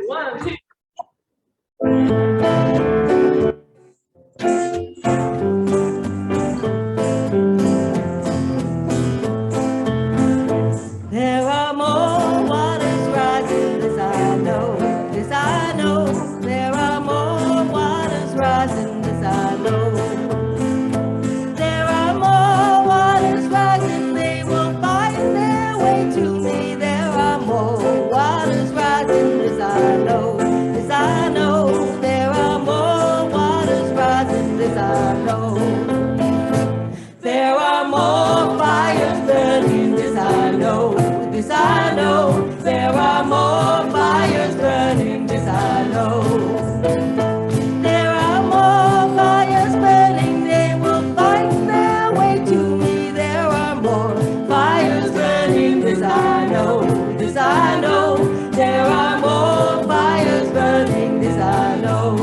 1, 2. There are more waters rising, this I know, this I know. There are more waters rising, this I know. There are more waters rising, they will find their way to me. There are more waters rising, this I know, this I know. There are more waters rising, this I know. There are more fires burning, this I know, this I know. There are more fires burning, this I know. There are more fires burning, they will find their way to me. There are more fires burning, this I know, this I know. There are more fires burning, this I know.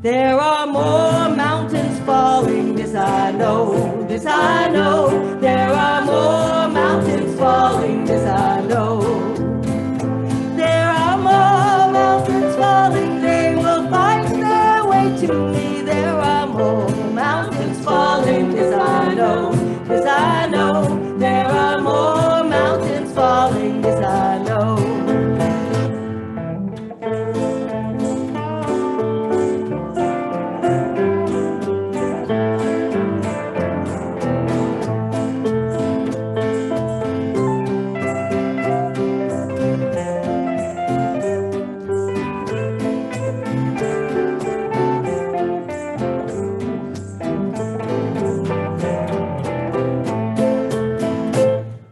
There are more mountains falling, this I know, this I know. There are more mountains falling, this I know. There are more mountains falling, they will find their way to me. There are more mountains falling, this I know, this I know. There are more mountains falling, this I know.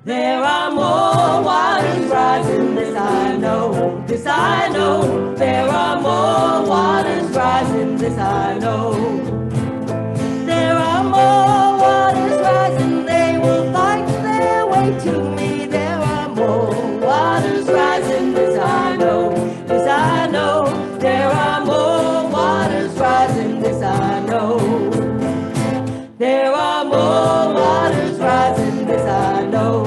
There are more waters rising, this I know, this I know. There are more waters rising, this I know. There are more waters rising, they will find their way to me. There are more waters rising, this I know, this I know. There are more waters rising, this I know. There are more waters rising, this I know.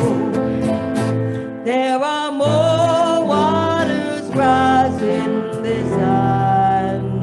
There are more waters rising, this I know.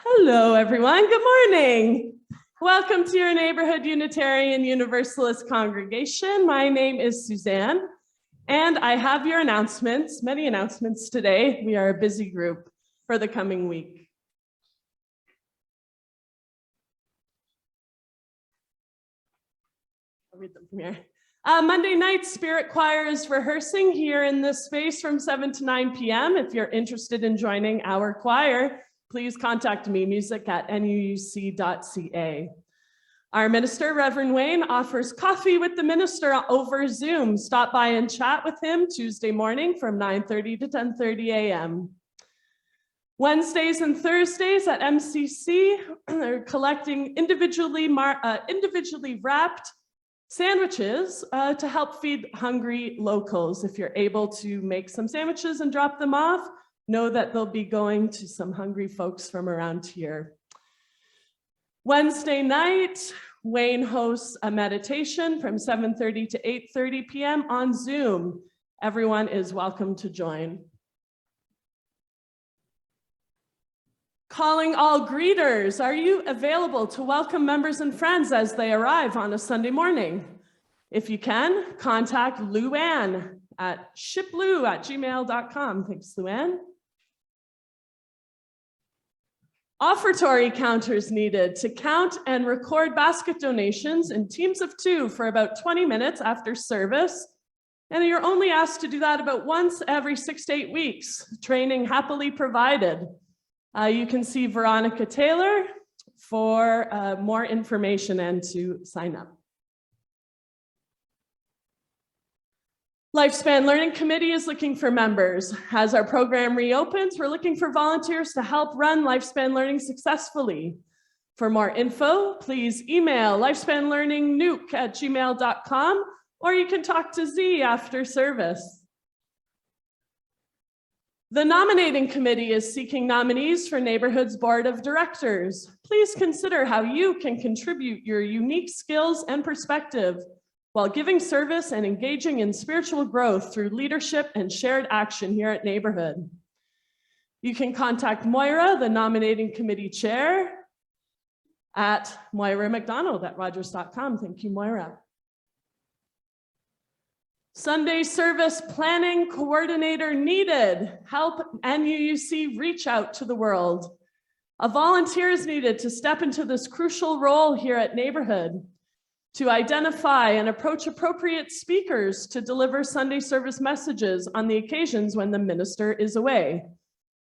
Hello, everyone. Good morning. Welcome to your neighborhood Unitarian Universalist congregation. My name is Suzanne, and I have your announcements, many announcements today. We are a busy group for the coming week. I'll read them from here. Monday night, Spirit Choir is rehearsing here in this space from 7 to 9 p.m. If you're interested in joining our choir, please contact me, music@nuuc.ca. Our minister, Reverend Wayne, offers coffee with the minister over Zoom. Stop by and chat with him Tuesday morning from 9:30 to 10:30 a.m. Wednesdays and Thursdays at MCC are collecting individually wrapped sandwiches to help feed hungry locals. If you're able to make some sandwiches and drop them off, know that they'll be going to some hungry folks from around here. Wednesday night, Wayne hosts a meditation from 7:30 to 8:30 p.m. on Zoom. Everyone is welcome to join. Calling all greeters, are you available to welcome members and friends as they arrive on a Sunday morning? If you can, contact Luann at shiplou@gmail.com. Thanks, Luann. Offertory counters needed to count and record basket donations in teams of 2 for about 20 minutes after service. And you're only asked to do that about once every 6 to 8 weeks, training happily provided. You can see Veronica Taylor for more information and to sign up. Lifespan Learning Committee is looking for members. As our program reopens, we're looking for volunteers to help run Lifespan Learning successfully. For more info, please email lifespanlearningnuke@gmail.com, or you can talk to Zee after service. The nominating committee is seeking nominees for Neighborhood's Board of Directors. Please consider how you can contribute your unique skills and perspective while giving service and engaging in spiritual growth through leadership and shared action here at Neighborhood. You can contact Moira, the nominating committee chair, at moiramcdonald@rogers.com. Thank you, Moira. Sunday service planning coordinator needed. Help NUUC reach out to the world. A volunteer is needed to step into this crucial role here at Neighborhood, to identify and approach appropriate speakers to deliver Sunday service messages on the occasions when the minister is away.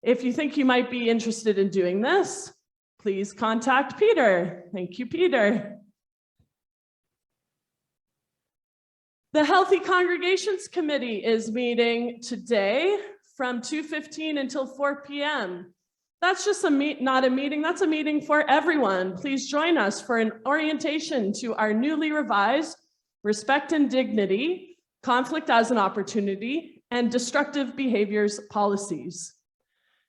If you think you might be interested in doing this, please contact Peter. Thank you, Peter. The Healthy Congregations Committee is meeting today from 2:15 until 4 p.m. That's just not a meeting, that's a meeting for everyone. Please join us for an orientation to our newly revised Respect and Dignity, Conflict as an Opportunity, and Destructive Behaviors policies.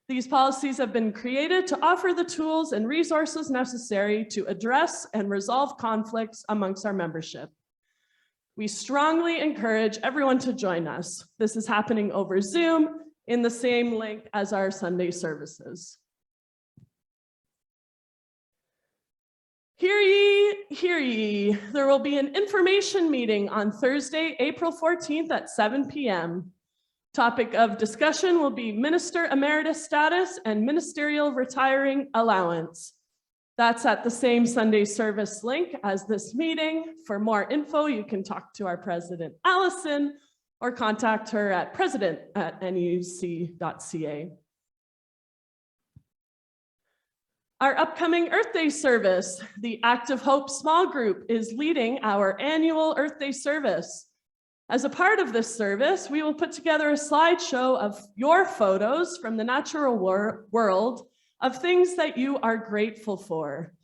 These policies have been created to offer the tools and resources necessary to address and resolve conflicts amongst our membership. We strongly encourage everyone to join us. This is happening over Zoom in the same link as our Sunday services. Hear ye, hear ye. There will be an information meeting on Thursday, April 14th at 7 p.m. Topic of discussion will be Minister Emeritus status and ministerial retiring allowance. That's at the same Sunday service link as this meeting. For more info, you can talk to our president, Allison, or contact her at president@nuc.ca. Our upcoming Earth Day service, the Act of Hope Small Group is leading our annual Earth Day service. As a part of this service, we will put together a slideshow of your photos from the natural world of things that you are grateful for.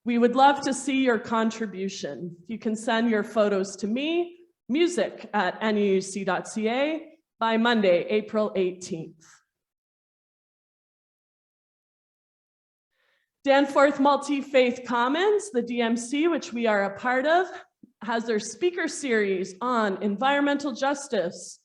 We would love to see your contribution. You can send your photos to me, music@nuc.ca, by Monday, April 18th. Danforth Multi-Faith Commons, the DMC, which we are a part of, has their speaker series on environmental justice.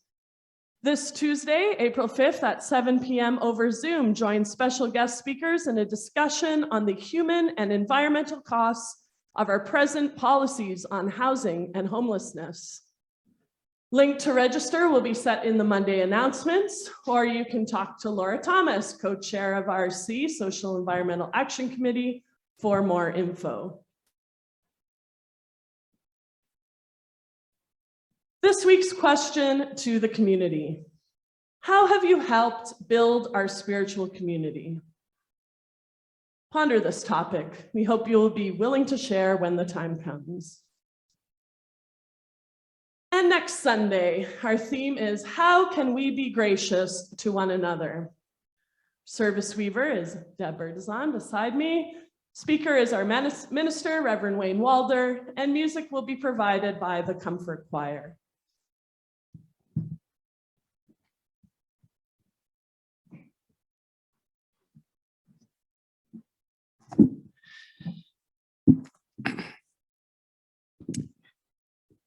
This Tuesday, April 5th at 7 p.m. over Zoom, join special guest speakers in a discussion on the human and environmental costs of our present policies on housing and homelessness. Link to register will be set in the Monday announcements, or you can talk to Laura Thomas, co-chair of our Social Environmental Action Committee, for more info. This week's question to the community: how have you helped build our spiritual community? Ponder this topic. We hope you will be willing to share when the time comes. And next Sunday, our theme is, how can we be gracious to one another? Service weaver is Deb Berdizon beside me. Speaker is our minister, Reverend Wayne Walder, and music will be provided by the Comfort Choir.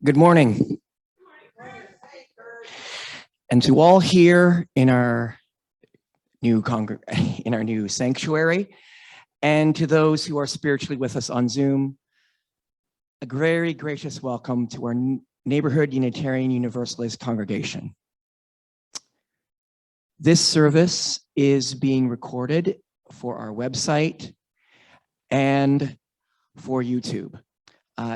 Good morning. And to all here in our new sanctuary, and to those who are spiritually with us on Zoom, a very gracious welcome to our Neighborhood Unitarian Universalist congregation. This service is being recorded for our website and for YouTube.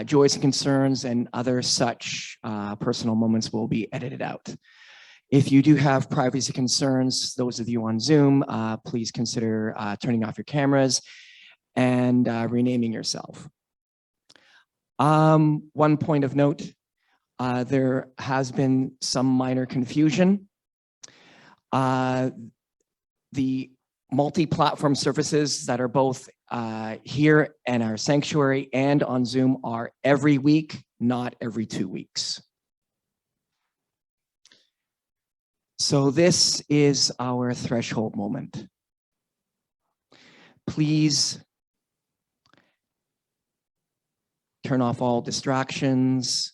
Joys and concerns and other such personal moments will be edited out. If you do have privacy concerns, those of you on Zoom, please consider turning off your cameras and renaming yourself. One point of note, there has been some minor confusion. The multi-platform services that are both here in our sanctuary and on Zoom are every week, not every 2 weeks. So this is our threshold moment. Please turn off all distractions,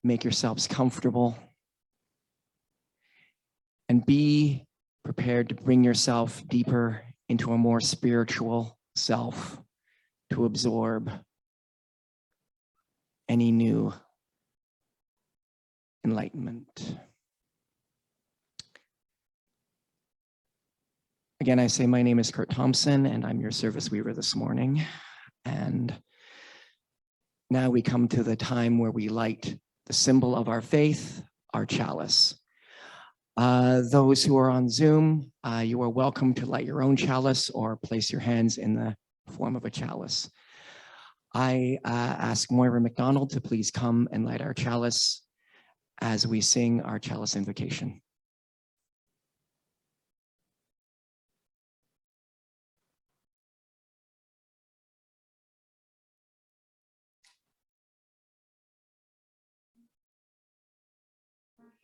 make yourselves comfortable, and be prepared to bring yourself deeper into a more spiritual self to absorb any new enlightenment. Again, I say my name is Kurt Thomsen, and I'm your service weaver this morning. And now we come to the time where we light the symbol of our faith, our chalice. Those who are on Zoom, you are welcome to light your own chalice or place your hands in the form of a chalice. I ask Moira McDonald to please come and light our chalice as we sing our chalice invocation.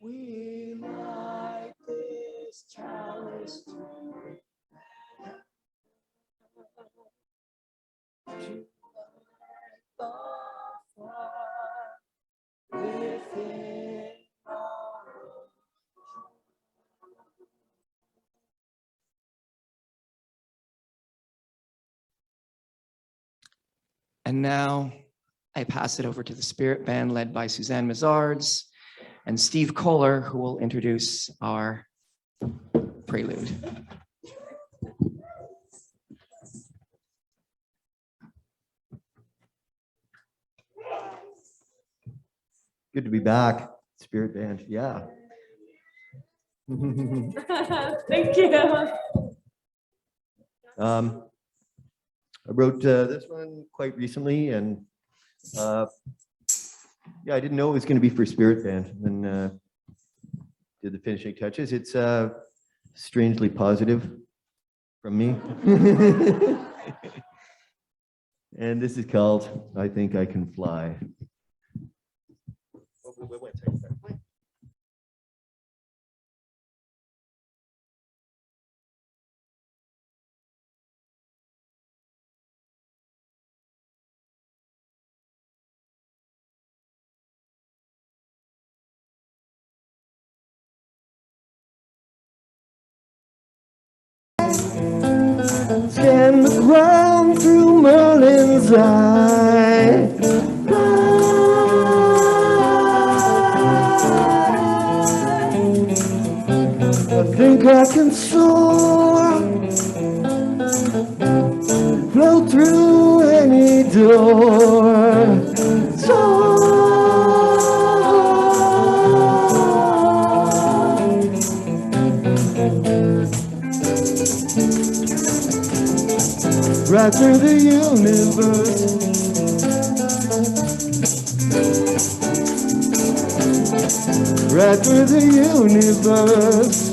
We light this chalice to light the fire within our own. And now I pass it over to the Spirit Band led by Suzanne Mazards and Steve Kohler, who will introduce our prelude. Good to be back, Spirit Band. Yeah. Thank you. I wrote this one quite recently, and yeah, I didn't know it was going to be for Spirit Band, and did the finishing touches. It's strangely positive from me. And this is called I Think I Can Fly. Wait a second. Scan the ground through Merlin's eye. I think I can soar, float through any door. Soar. Right through the universe. Right through the universe.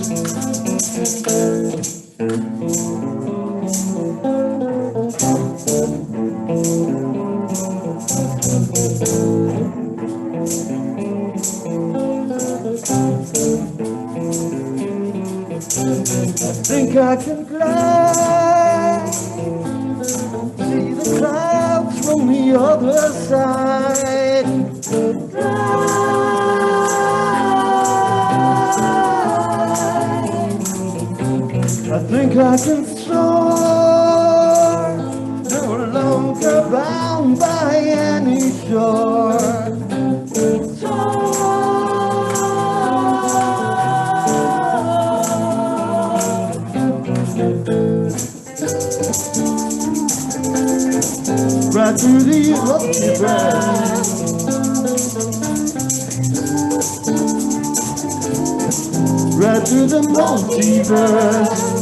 I think I can fly, see the clouds from the other side. I think I can soar, no longer bound by any shore. right through the multiverse. Right through the multiverse.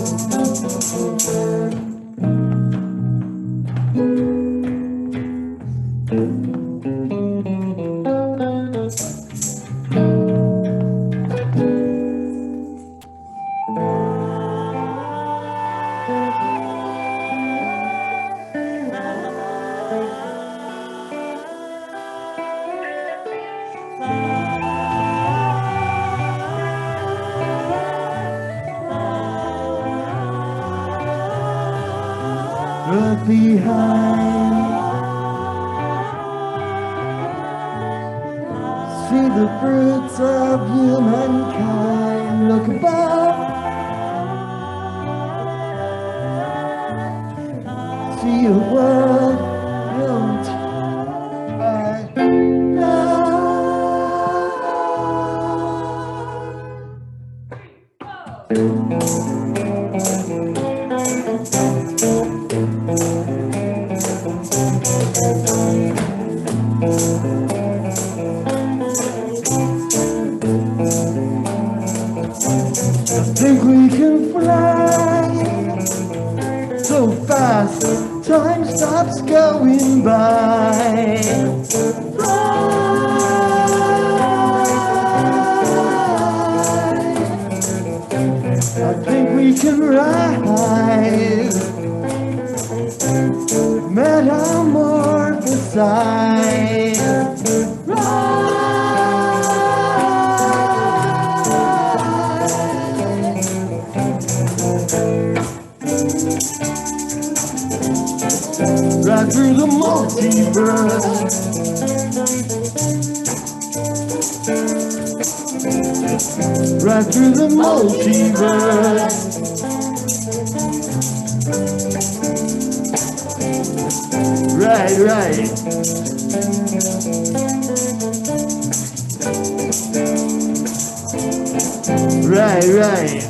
Look behind, see the fruits of humankind. Look above, see a world built by think we can fly so fast, time stops going by. I think we can rise, metamorphosize. Right through the multiverse. Right through the multiverse. Right, right. Right, right.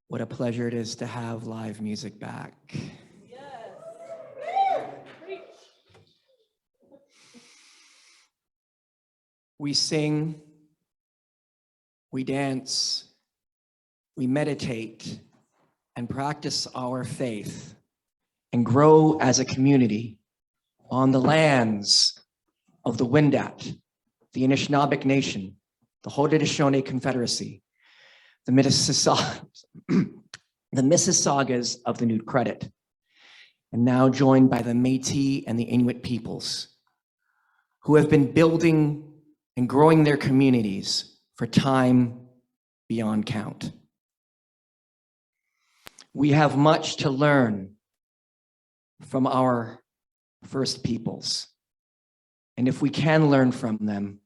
What a pleasure it is to have live music back. We sing, we dance, we meditate, and practice our faith and grow as a community on the lands of the Wendat, the Anishinaabeg Nation, the Haudenosaunee Confederacy, the Mississaugas of the New Credit, and now joined by the Métis and the Inuit peoples, who have been building and growing their communities for time beyond count. We have much to learn from our first peoples. And if we can learn from them,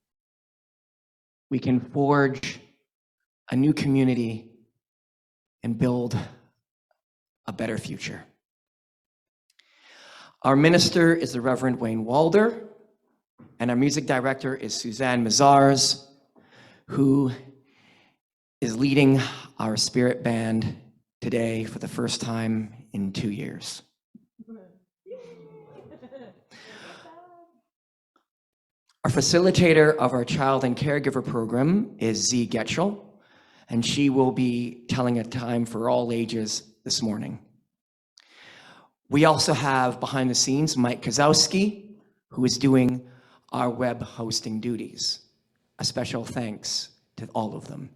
we can forge a new community and build a better future. Our minister is the Reverend Wayne Walder, and our music director is Suzanne Mazars, who is leading our spirit band today for the first time in 2 years. Our facilitator of our child and caregiver program is Zee Getchell, and she will be telling a time for all ages this morning. We also have behind the scenes Mike Kosowski, who is doing our web hosting duties. A special thanks to all of them.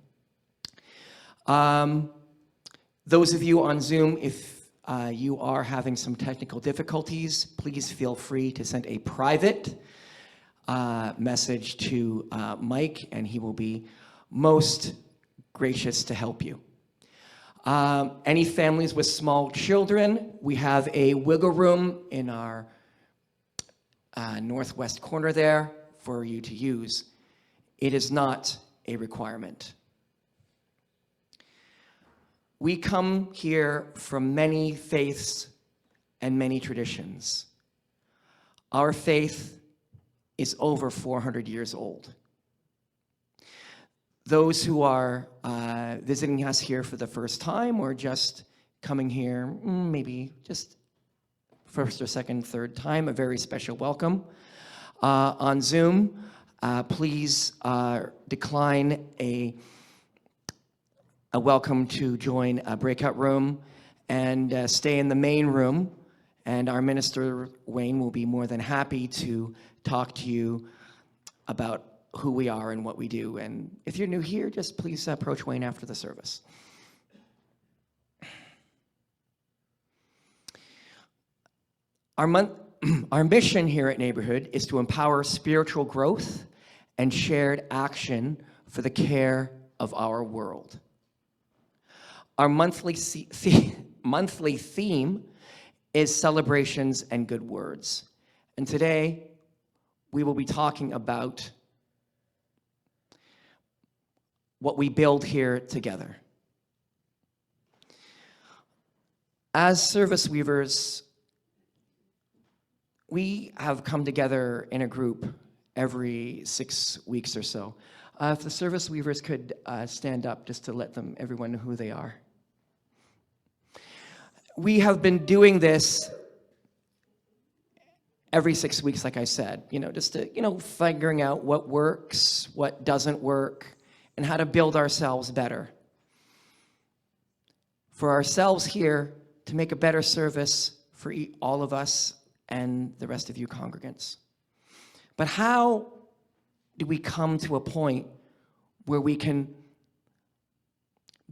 Those of you on Zoom, if you are having some technical difficulties, please feel free to send a private message to Mike, and he will be most gracious to help you. Any families with small children, we have a wiggle room in our northwest corner there for you to use. It is not a requirement. We come here from many faiths and many traditions. Our faith is over 400 years old. Those who are visiting us here for the first time or just coming here maybe just first or second, third time, a very special welcome. On Zoom, please decline a welcome to join a breakout room and stay in the main room. And our minister, Wayne, will be more than happy to talk to you about who we are and what we do. And if you're new here, just please approach Wayne after the service. Our mission here at Neighborhood is to empower spiritual growth and shared action for the care of our world. Our monthly theme is celebrations and good words. And today, we will be talking about what we build here together. As service weavers, we have come together in a group every 6 weeks or so. If the service weavers could stand up just to let everyone know who they are. We have been doing this every 6 weeks, like I said, just to, figuring out what works, what doesn't work, and how to build ourselves better. For ourselves here, to make a better service for all of us and the rest of you congregants. But how do we come to a point where we can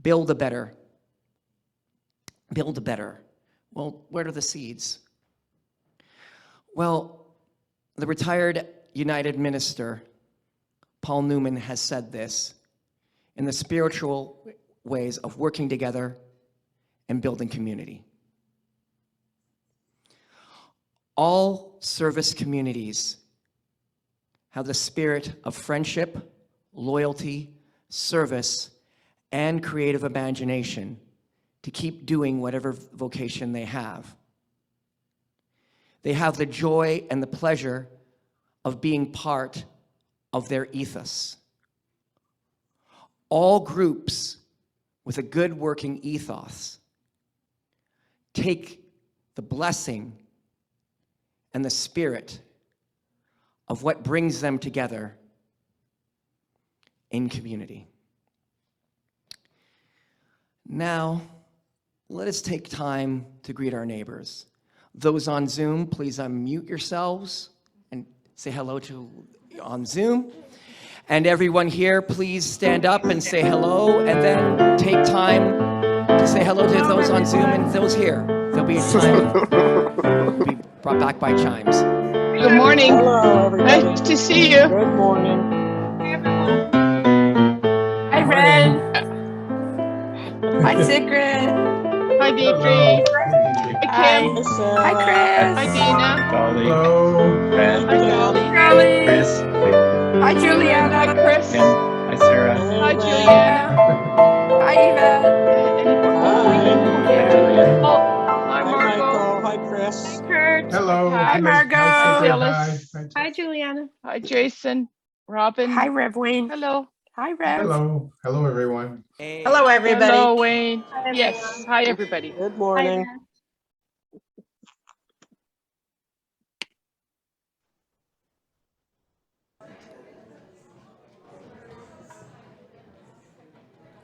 build a better? Well, where are the seeds? Well, the retired United minister, Paul Newman, has said this in the spiritual ways of working together and building community. All service communities have the spirit of friendship, loyalty, service, and creative imagination to keep doing whatever vocation they have. They have the joy and the pleasure of being part of their ethos. All groups with a good working ethos take the blessing and the spirit of what brings them together in community. Now, let us take time to greet our neighbors. Those on Zoom, please unmute yourselves and say hello on Zoom. And everyone here, please stand up and say hello, and then take time to say hello to those on Zoom and those here. There'll be a time be brought back by chimes. Good morning. Hello, everybody. Nice to see you. Good morning. Hi, Red. Hi, Sigrid. Hi, Deidre. Hi, Kim. Hi, Sarah. Hi, Chris. Hi, Dina. Dolly, Hello. Ben, Hi, Dolly. Charlie. Chris, Hi, Juliana. Hi, Chris. Kim, hi Sarah, Hi, Juliana. Hi, Eva. Hi. Julian. Oh, Hi, hi, Margot. Michael. Hi, Chris. Kurt. Hello. Hi, Margot. Hi, Hi, Phyllis. Hi, Juliana. Hi, Jason. Robin. Hi, Rev Wayne. Hello. Hi, Rev. Hello. Hello, everyone. Hello, everybody. Hello, Wayne. Yes. Hi, everybody. Good morning.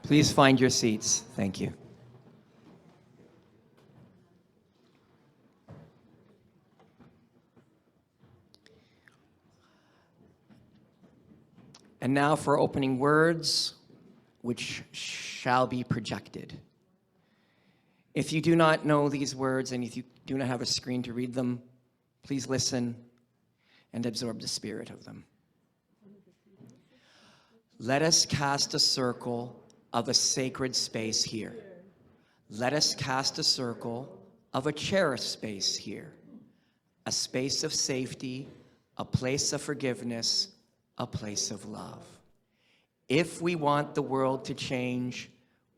Please find your seats. Thank you. And now for opening words, which shall be projected. If you do not know these words and if you do not have a screen to read them, please listen and absorb the spirit of them. Let us cast a circle of a sacred space here. Let us cast a circle of a cherished space here. A space of safety, a place of forgiveness, a place of love. If we want the world to change,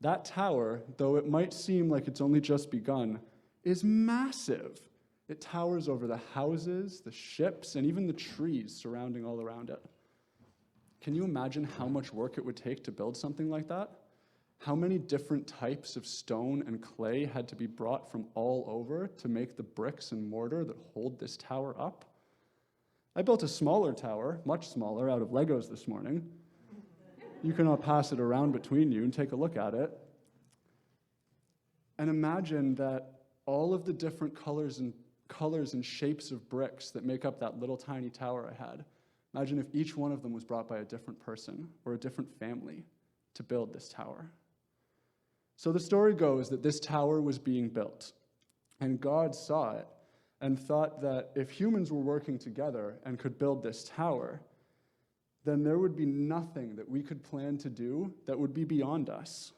That tower, though it might seem like it's only just begun, is massive. It towers over the houses, the ships, and even the trees surrounding all around it. Can you imagine how much work it would take to build something like that? How many different types of stone and clay had to be brought from all over to make the bricks and mortar that hold this tower up? I built a smaller tower, much smaller, out of Legos this morning. You can all pass it around between you and take a look at it. And imagine that all of the different colors and shapes of bricks that make up that little tiny tower I had. Imagine if each one of them was brought by a different person or a different family to build this tower. So the story goes that this tower was being built, and God saw it and thought that if humans were working together and could build this tower, then there would be nothing that we could plan to do that would be beyond us.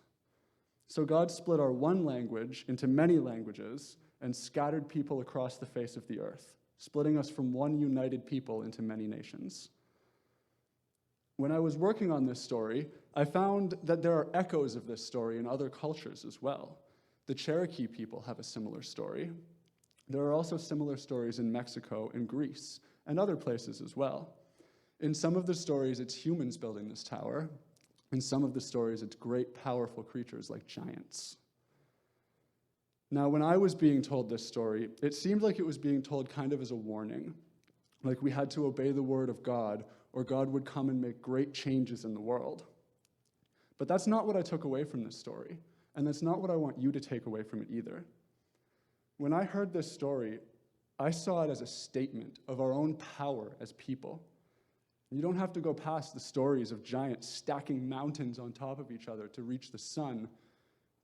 So God split our one language into many languages and scattered people across the face of the earth, splitting us from one united people into many nations. When I was working on this story, I found that there are echoes of this story in other cultures as well. The Cherokee people have a similar story. There are also similar stories in Mexico and Greece and other places as well. In some of the stories, it's humans building this tower. In some of the stories, it's great, powerful creatures like giants. Now, when I was being told this story, it seemed like it was being told kind of as a warning, like we had to obey the word of God, or God would come and make great changes in the world. But that's not what I took away from this story, and that's not what I want you to take away from it either. When I heard this story, I saw it as a statement of our own power as people. You don't have to go past the stories of giants stacking mountains on top of each other to reach the sun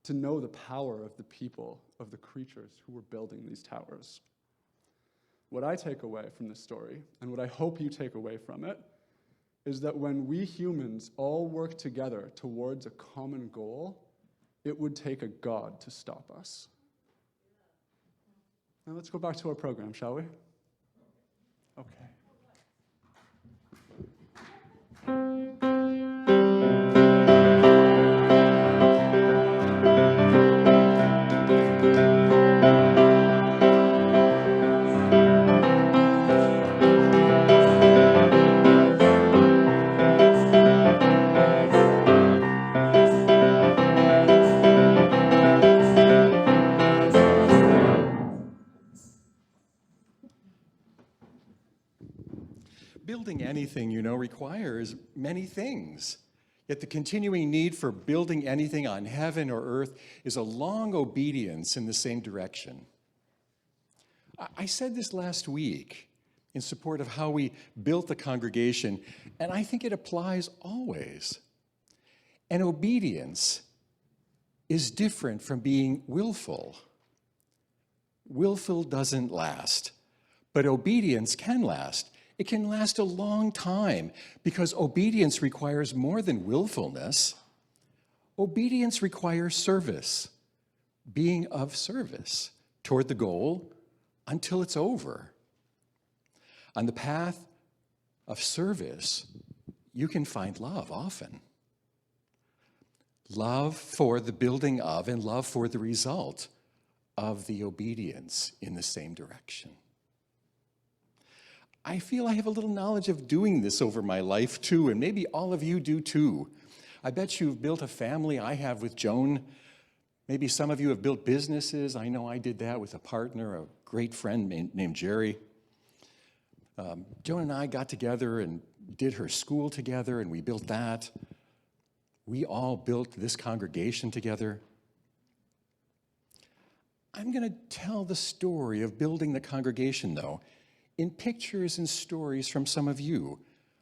to know the power of the people, of the creatures who were building these towers. What I take away from this story, and what I hope you take away from it, is that when we humans all work together towards a common goal, it would take a God to stop us. Now let's go back to our program, shall we? Okay. Building anything, requires many things. Yet the continuing need for building anything on heaven or earth is a long obedience in the same direction. I said this last week in support of how we built the congregation, and I think it applies always. And obedience is different from being willful. Willful doesn't last, but obedience can last. It can last a long time because obedience requires more than willfulness. Obedience requires service, being of service toward the goal until it's over. On the path of service, you can find love often. Love for the building of and love for the result of the obedience in the same direction. I feel I have a little knowledge of doing this over my life too, and maybe all of you do too. I bet you've built a family. I have with Joan. Maybe some of you have built businesses. I know I did that with a partner, a great friend named Jerry. Joan and I got together and did her school together, and we built that. We all built this congregation together. I'm going to tell the story of building the congregation, though, in pictures and stories from some of you.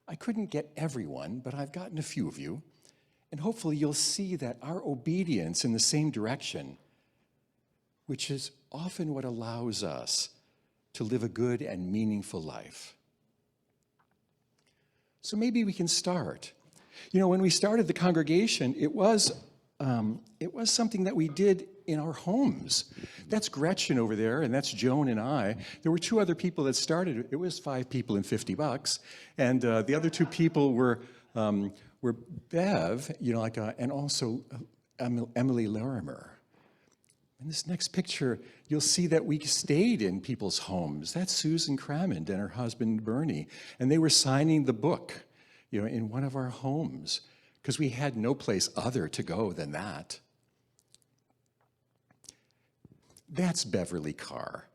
I couldn't get everyone, but I've gotten a few of you, and hopefully you'll see that our obedience in the same direction, which is often what allows us to live a good and meaningful life. So maybe we can start. When we started the congregation, it was something that we did in our homes. That's Gretchen over there, and that's Joan and I. There were two other people that started. It was 5 people and $50, and the other 2 people were Bev, and also Emily Larimer. In this next picture, you'll see that we stayed in people's homes. That's Susan Cramond and her husband, Bernie. And they were signing the book, in one of our homes, because we had no place other to go than that. That's Beverly Carr.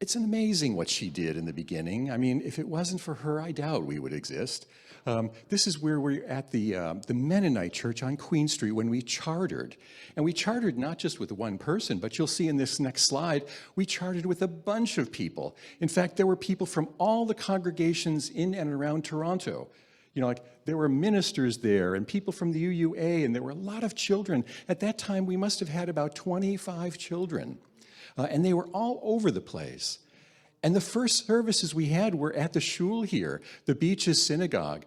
It's amazing what she did in the beginning. I mean, if it wasn't for her, I doubt we would exist. This is where we're at the Mennonite Church on Queen Street when we chartered. And we chartered not just with one person, but you'll see in this next slide, we chartered with a bunch of people. In fact, there were people from all the congregations in and around Toronto. There were ministers there and people from the UUA, and there were a lot of children. At that time, we must have had about 25 children. And they were all over the place. And the first services we had were at the shul here, the Beaches Synagogue.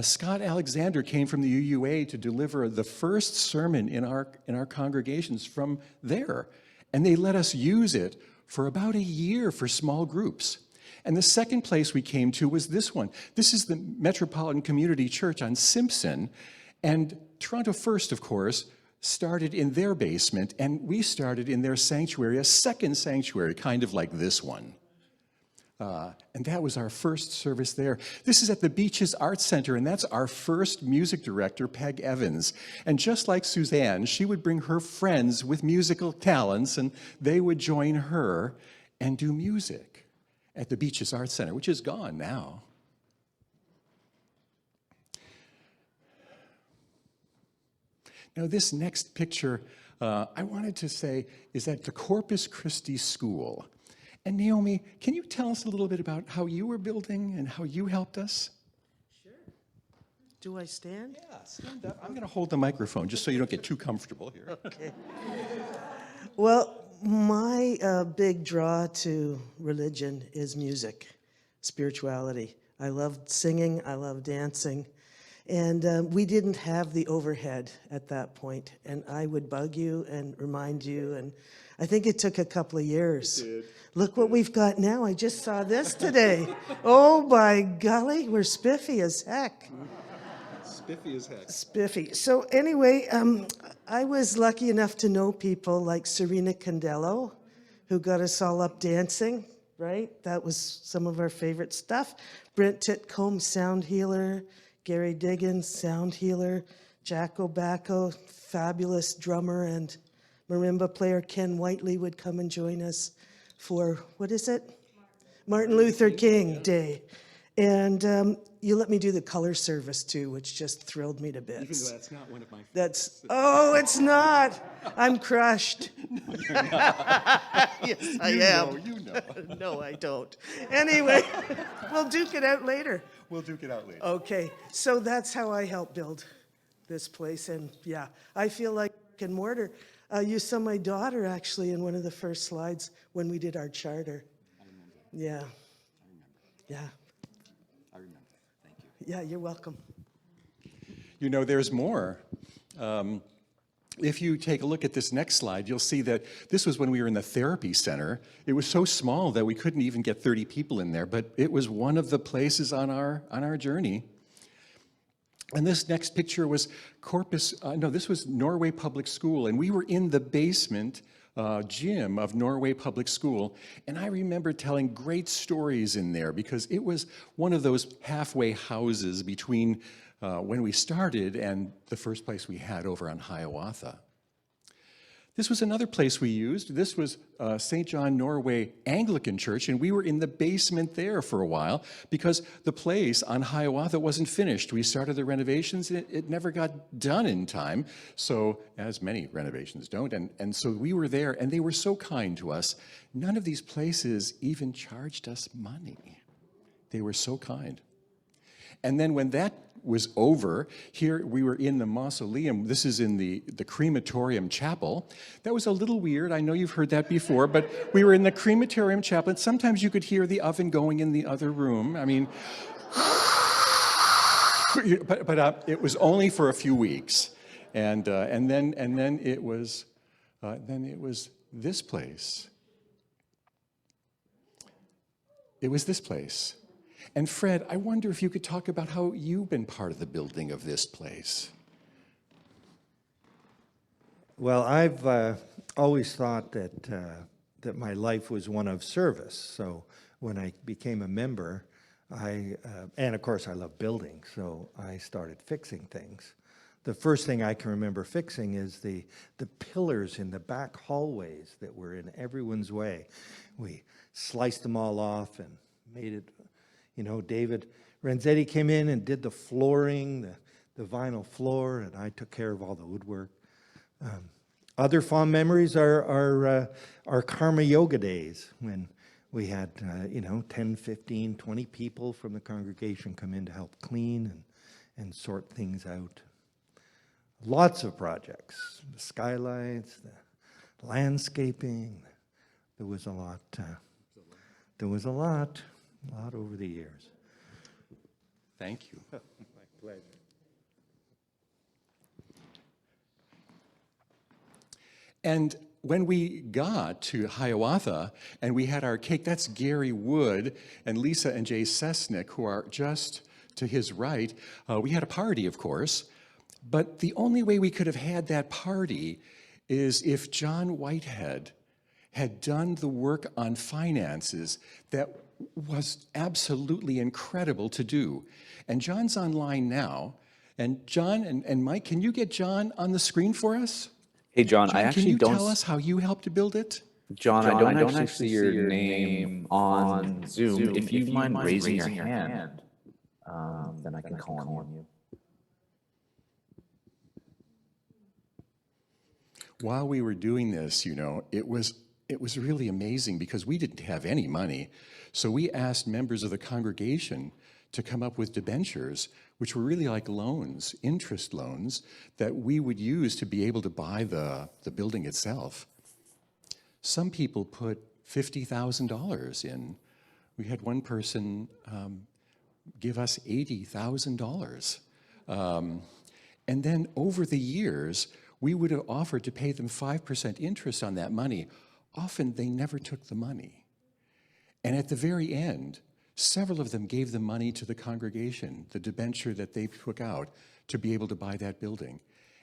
Scott Alexander came from the UUA to deliver the first sermon in our congregations from there. And they let us use it for about a year for small groups. And the second place we came to was this one. This is the Metropolitan Community Church on Simpson. And Toronto First, of course, started in their basement, and we started in their sanctuary, a second sanctuary, kind of like this one. And that was our first service there. This is at the Beaches Arts Center, and that's our first music director, Peg Evans. And just like Suzanne, she would bring her friends with musical talents, and they would join her and do music at the Beaches Arts Center, which is gone now. Now, this next picture, I wanted to say, is at the Corpus Christi School. And Naomi, can you tell us a little bit about how you were building and how you helped us? Sure. Do I stand? Yeah, stand up. I'm going to hold the microphone just so you don't get too comfortable here. Okay. Well, my big draw to religion is music, spirituality. I loved singing, I loved dancing. And we didn't have the overhead at that point. And I would bug you and remind you. And I think it took a couple of years. Look what we've got now. I just saw this today. Oh, by golly, we're spiffy as heck. Spiffy as heck. Spiffy. So anyway, I was lucky enough to know people like Serena Candello, who got us all up dancing, right? That was some of our favorite stuff. Brent Titcomb, sound healer. Gary Diggins, sound healer. Jack O'Bacco, fabulous drummer and marimba player. Ken Whiteley would come and join us for, what is it? Martin Luther King Day. And you let me do the color service too, which just thrilled me to bits. Even though that's not one of my favorites. That's, oh, it's not. I'm crushed. Yes, I am. You know. No, I don't. Anyway, we'll duke it out later. We'll duke it out later. Okay, so that's how I helped build this place. And yeah, I feel like brick and mortar. You saw my daughter actually in one of the first slides when we did our charter. I remember. Yeah. I remember. Yeah. I remember. Thank you. Yeah, you're welcome. You know, there's more. If you take a look at this next slide, you'll see that this was when we were in the therapy center. It was so small that we couldn't even get 30 people in there, but it was one of the places on our journey. And this next picture was this was Norway Public School, and we were in the basement gym of Norway Public School, and I remember telling great stories in there because it was one of those halfway houses between when we started and the first place we had over on Hiawatha. This was another place we used. This was St. John Norway Anglican Church, and we were in the basement there for a while because the place on Hiawatha wasn't finished. We started the renovations, and it never got done in time, so as many renovations don't, and so we were there, and they were so kind to us. None of these places even charged us money. They were so kind. And then when that was over, here we were in the mausoleum. This is in the crematorium chapel. That was a little weird. I know you've heard that before, but we were in the crematorium chapel, and sometimes you could hear the oven going in the other room. I mean, but it was only for a few weeks, and then it was this place. It was this place. And Fred, I wonder if you could talk about how you've been part of the building of this place. Well, I've always thought that my life was one of service. So when I became a member, and of course I love building, so I started fixing things. The first thing I can remember fixing is the pillars in the back hallways that were in everyone's way. We sliced them all off and made it, David Renzetti came in and did the flooring, the vinyl floor, and I took care of all the woodwork. Other fond memories are our karma yoga days when we had, 10, 15, 20 people from the congregation come in to help clean and sort things out. Lots of projects, the skylights, the landscaping. There was a lot. There was a lot over the years. Thank you. My pleasure. And when we got to Hiawatha and we had our cake, that's Gary Wood and Lisa and Jay Sesnick, who are just to his right. We had a party, of course, but the only way we could have had that party is if John Whitehead had done the work on finances that was absolutely incredible to do. And John's online now. And John and Mike, can you get John on the screen for us? Hey, John, John, I actually can you don't. tell us how you helped to build it? John, I don't actually see your name on Zoom. If you mind raising your hand, then I can call on you. While we were doing this, it was really amazing because we didn't have any money. So we asked members of the congregation to come up with debentures, which were really like loans, interest loans, that we would use to be able to buy the building itself. Some people put $50,000 in. We had one person give us $80,000. And then over the years, we would have offered to pay them 5% interest on that money. Often they never took the money. And at the very end, several of them gave the money to the congregation, the debenture that they took out to be able to buy that building.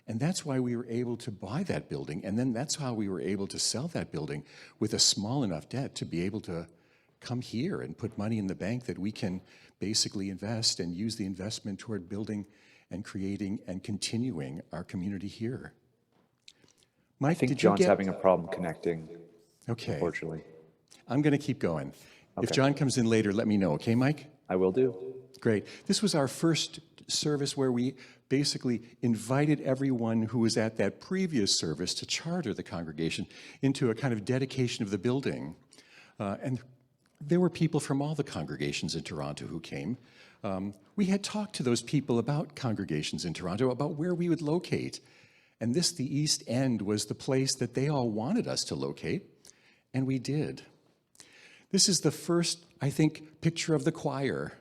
And that's why we were able to buy that building. And then that's how we were able to sell that building with a small enough debt to be able to come here and put money in the bank that we can basically invest and use the investment toward building and creating and continuing our community here. Mike, I think John's having a problem connecting, okay. Unfortunately. I'm going to keep going. Okay. If John comes in later, let me know, okay, Mike? I will do. Great. This was our first service where we basically invited everyone who was at that previous service to charter the congregation into a kind of dedication of the building. And there were people from all the congregations in Toronto who came. We had talked to those people about congregations in Toronto, about where we would locate. And the East End, was the place that they all wanted us to locate, and we did. This is the first, I think, picture of the choir.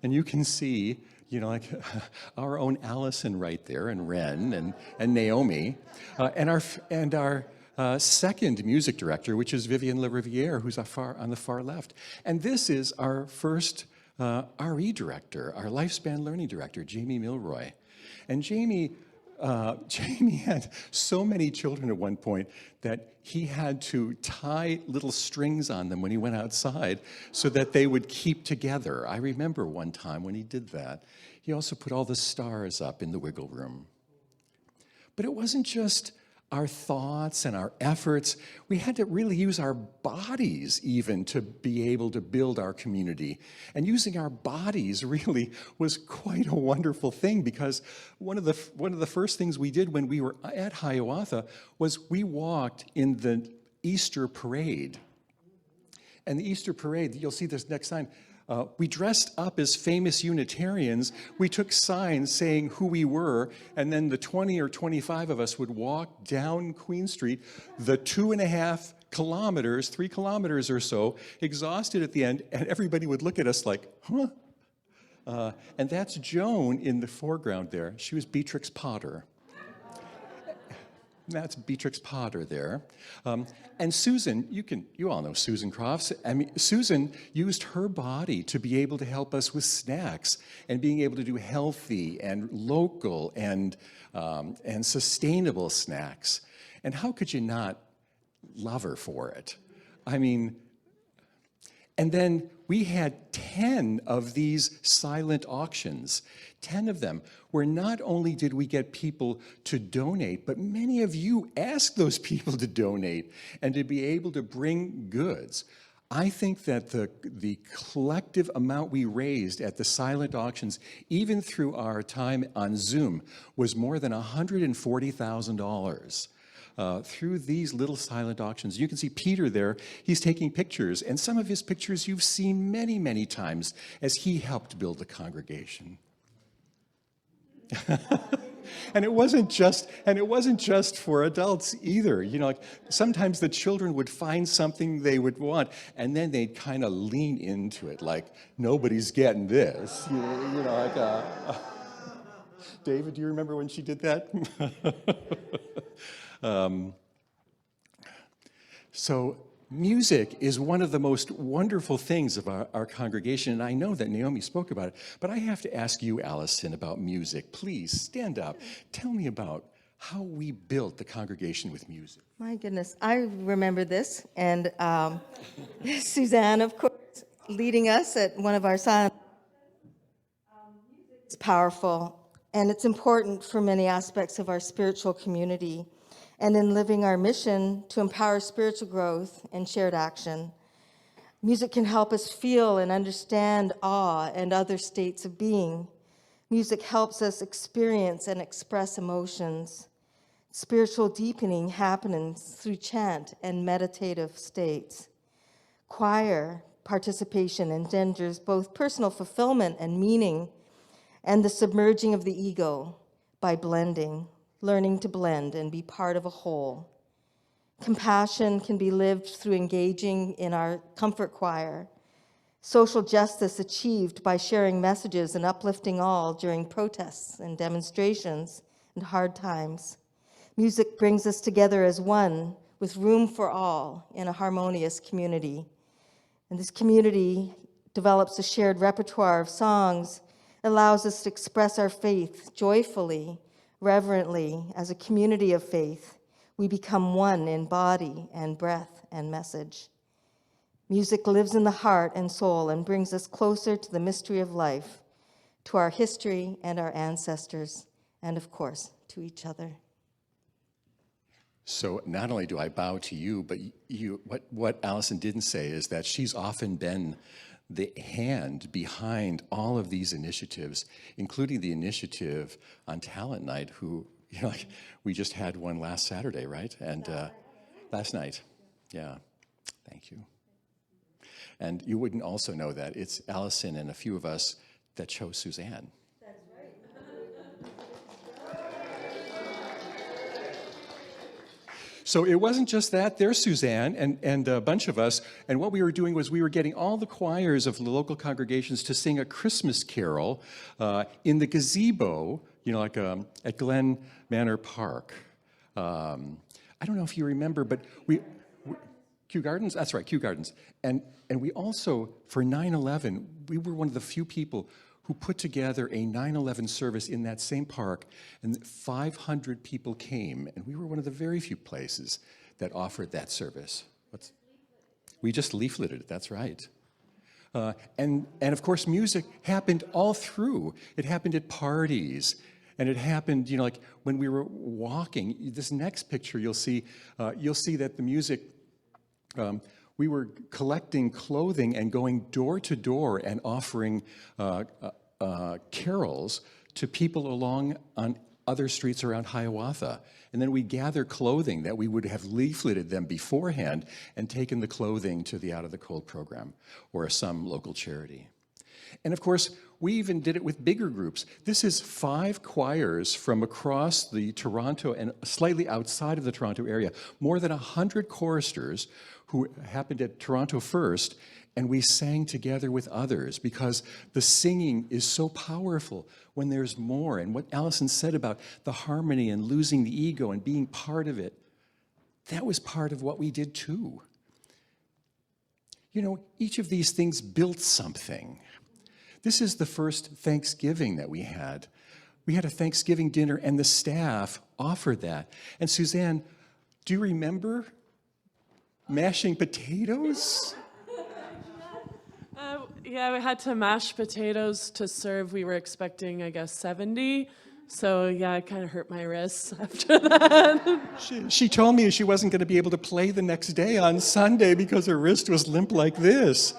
And you can see, like our own Allison right there, and Ren and Naomi, and our second music director, which is Vivian LaRiviere, who's on the far left. And this is our first RE director, our lifespan learning director, Jamie Milroy. And Jamie had so many children at one point that he had to tie little strings on them when he went outside so that they would keep together. I remember one time when he did that. He also put all the stars up in the wiggle room. But it wasn't just our thoughts and our efforts. We had to really use our bodies even to be able to build our community. And using our bodies really was quite a wonderful thing, because one of the first things we did when we were at Hiawatha was we walked in the Easter parade. And the Easter parade, you'll see this next sign, we dressed up as famous Unitarians. We took signs saying who we were, and then the 20 or 25 of us would walk down Queen Street, the 2.5 kilometers, 3 kilometers or so, exhausted at the end, and everybody would look at us like, huh? And that's Joan in the foreground there. She was Beatrix Potter. That's Beatrix Potter there. And Susan, you all know Susan Crofts. I mean, Susan used her body to be able to help us with snacks and being able to do healthy and local and sustainable snacks. And how could you not love her for it? I mean, and then we had 10 of these silent auctions, 10 of them, where not only did we get people to donate, but many of you asked those people to donate and to be able to bring goods. I think that the collective amount we raised at the silent auctions, even through our time on Zoom, was more than $140,000. Through these little silent auctions. You can see Peter there, he's taking pictures, and some of his pictures you've seen many, many times as he helped build the congregation. And it wasn't just for adults either. You know, like sometimes the children would find something they would want, and then they'd kind of lean into it, like nobody's getting this. You know, like David, do you remember when she did that? So music is one of the most wonderful things of our congregation, and I know that Naomi spoke about it, but I have to ask you, Allison, about music. Please stand up. Tell me about how we built the congregation with music. My goodness, I remember this, and Suzanne, of course, leading us at one of our silent. It's powerful, and it's important for many aspects of our spiritual community, and in living our mission to empower spiritual growth and shared action. Music can help us feel and understand awe and other states of being. Music helps us experience and express emotions. Spiritual deepening happens through chant and meditative states. Choir participation engenders both personal fulfillment and meaning, and the submerging of the ego by blending, learning to blend and be part of a whole. Compassion can be lived through engaging in our comfort choir. Social justice achieved by sharing messages and uplifting all during protests and demonstrations and hard times. Music brings us together as one, with room for all in a harmonious community. And this community develops a shared repertoire of songs, allows us to express our faith joyfully, reverently. As a community of faith, we become one in body and breath and message. Music lives in the heart and soul and brings us closer to the mystery of life, to our history and our ancestors, and of course, to each other. So not only do I bow to you, but what Allison didn't say is that she's often been the hand behind all of these initiatives, including the initiative on Talent Night, who, you know, like, we just had one last Saturday, right? And last night, yeah, thank you. And you wouldn't also know that it's Allison and a few of us that chose Suzanne. That's right. So it wasn't just that. There's Suzanne and a bunch of us. And what we were doing was we were getting all the choirs of the local congregations to sing a Christmas carol in the gazebo, you know, like at Glen Manor Park. I don't know if you remember, but Kew Gardens? That's right, Kew Gardens. And we also, for 9/11, we were one of the few people who put together a 9/11 service in that same park, and 500 people came, and we were one of the very few places that offered that service. We just leafleted it, that's right. And of course, music happened all through. It happened at parties, and it happened, you know, like when we were walking. This next picture, you'll see that the music, we were collecting clothing and going door to door and offering carols to people along on other streets around Hiawatha. And then we gather clothing that we would have leafleted them beforehand and taken the clothing to the Out of the Cold program or some local charity. And of course, we even did it with bigger groups. This is 5 choirs from across the Toronto and slightly outside of the Toronto area, more than 100 choristers who happened at Toronto first, and we sang together with others because the singing is so powerful when there's more. And what Allison said about the harmony and losing the ego and being part of it, that was part of what we did too. You know, each of these things built something. This is the first Thanksgiving that we had. We had a Thanksgiving dinner and the staff offered that. And Suzanne, Do you remember mashing potatoes? Yeah, we had to mash potatoes to serve. We were expecting, I guess, 70. So yeah, it kind of hurt my wrists after that. She told me she wasn't going to be able to play the next day on Sunday because her wrist was limp like this.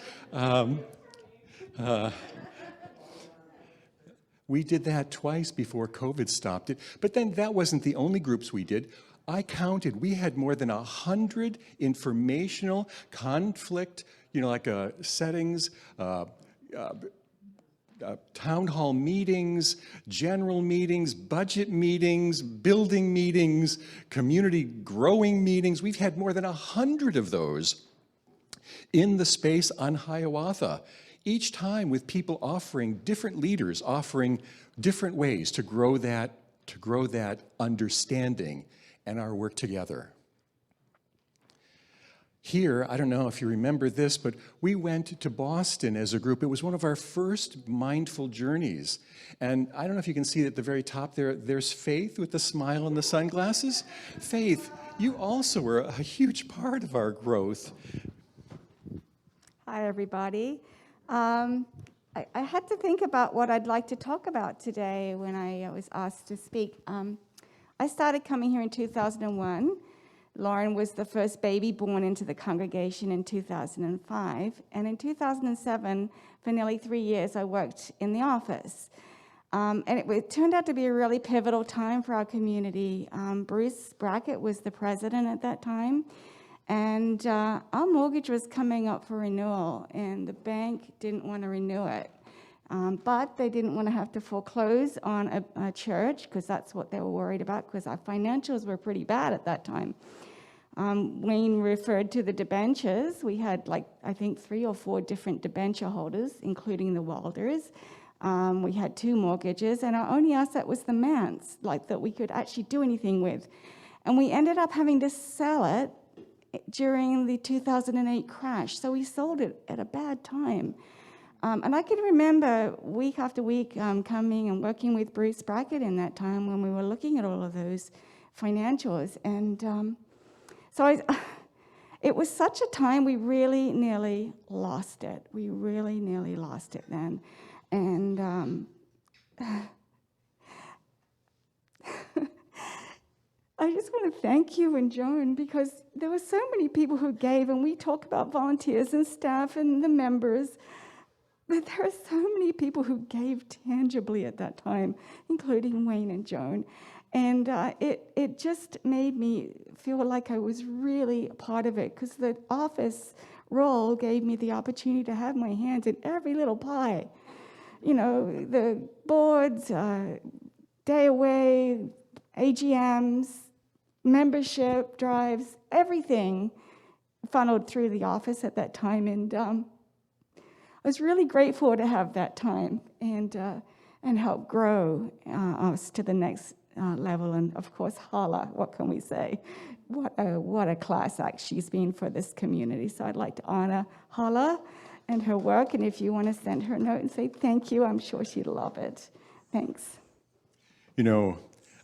We did that twice before COVID stopped it. But then that wasn't the only groups we did. I counted, we had more than 100 informational conflict, settings, town hall meetings, general meetings, budget meetings, building meetings, community growing meetings. We've had more than 100 of those in the space on Hiawatha, each time with people offering, different leaders offering different ways to grow that understanding and our work together. Here, I don't know if you remember this, but we went to Boston as a group. It was one of our first mindful journeys. And I don't know if you can see at the very top there, there's Faith with the smile and the sunglasses. Faith, you also were a huge part of our growth. Hi, everybody. I had to think about what I'd like to talk about today when I was asked to speak. I started coming here in 2001. Lauren was the first baby born into the congregation in 2005. And in 2007, for nearly 3 years, I worked in the office. And it turned out to be a really pivotal time for our community. Bruce Brackett was the president at that time. And our mortgage was coming up for renewal, and the bank didn't want to renew it. But they didn't want to have to foreclose on a church, because that's what they were worried about, because our financials were pretty bad at that time. Wayne referred to the debentures. We had, I think 3 or 4 different debenture holders, including the Walders. We had 2 mortgages, and our only asset was the manse, that we could actually do anything with. And we ended up having to sell it during the 2008 crash. So we sold it at a bad time. And I can remember week after week coming and working with Bruce Brackett in that time when we were looking at all of those financials. And it was such a time we really nearly lost it. We really nearly lost it then. And I just want to thank you and Joan, because there were so many people who gave, and we talk about volunteers and staff and the members, but there are so many people who gave tangibly at that time, including Wayne and Joan. And it just made me feel like I was really a part of it, because the office role gave me the opportunity to have my hands in every little pie. The boards, day away, AGMs, membership drives, everything funneled through the office at that time. And I was really grateful to have that time and help grow us to the next level. And of course, Hala, what can we say? What a class act she's been for this community. So I'd like to honor Hala and her work. And if you want to send her a note and say thank you, I'm sure she'd love it. Thanks.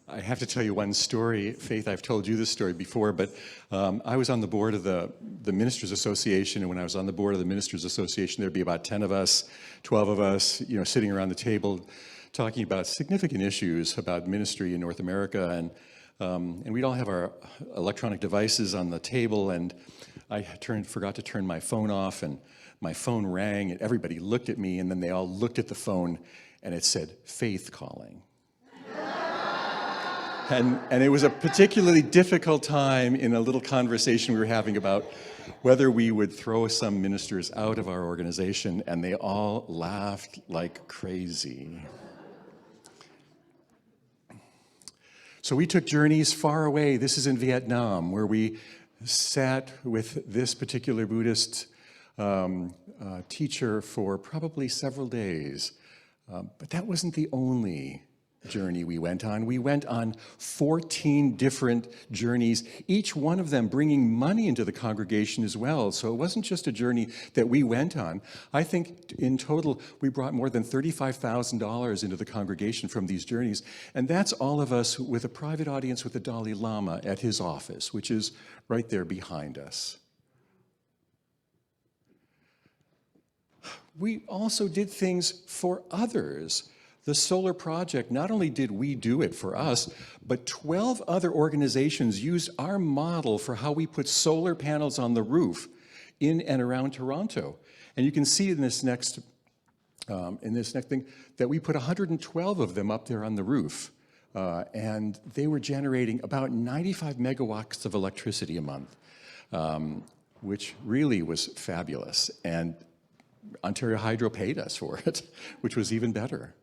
I have to tell you one story. Faith, I've told you this story before, but I was on the board of the Ministers Association, and when I was on the board of the Ministers Association, there'd be about 10 of us, 12 of us, sitting around the table talking about significant issues about ministry in North America, and we'd all have our electronic devices on the table, and I forgot to turn my phone off, and my phone rang, and everybody looked at me, and then they all looked at the phone, and it said, "Faith calling." And it was a particularly difficult time in a little conversation we were having about whether we would throw some ministers out of our organization, and they all laughed like crazy. So we took journeys far away. This is in Vietnam, where we sat with this particular Buddhist teacher for probably several days. But that wasn't the only journey we went on. We went on 14 different journeys, each one of them bringing money into the congregation as well. So it wasn't just a journey that we went on. I think in total, we brought more than $35,000 into the congregation from these journeys. And that's all of us with a private audience with the Dalai Lama at his office, which is right there behind us. We also did things for others. The solar project, not only did we do it for us, but 12 other organizations used our model for how we put solar panels on the roof in and around Toronto. And you can see in this next thing that we put 112 of them up there on the roof. And they were generating about 95 megawatts of electricity a month, which really was fabulous. And Ontario Hydro paid us for it, which was even better.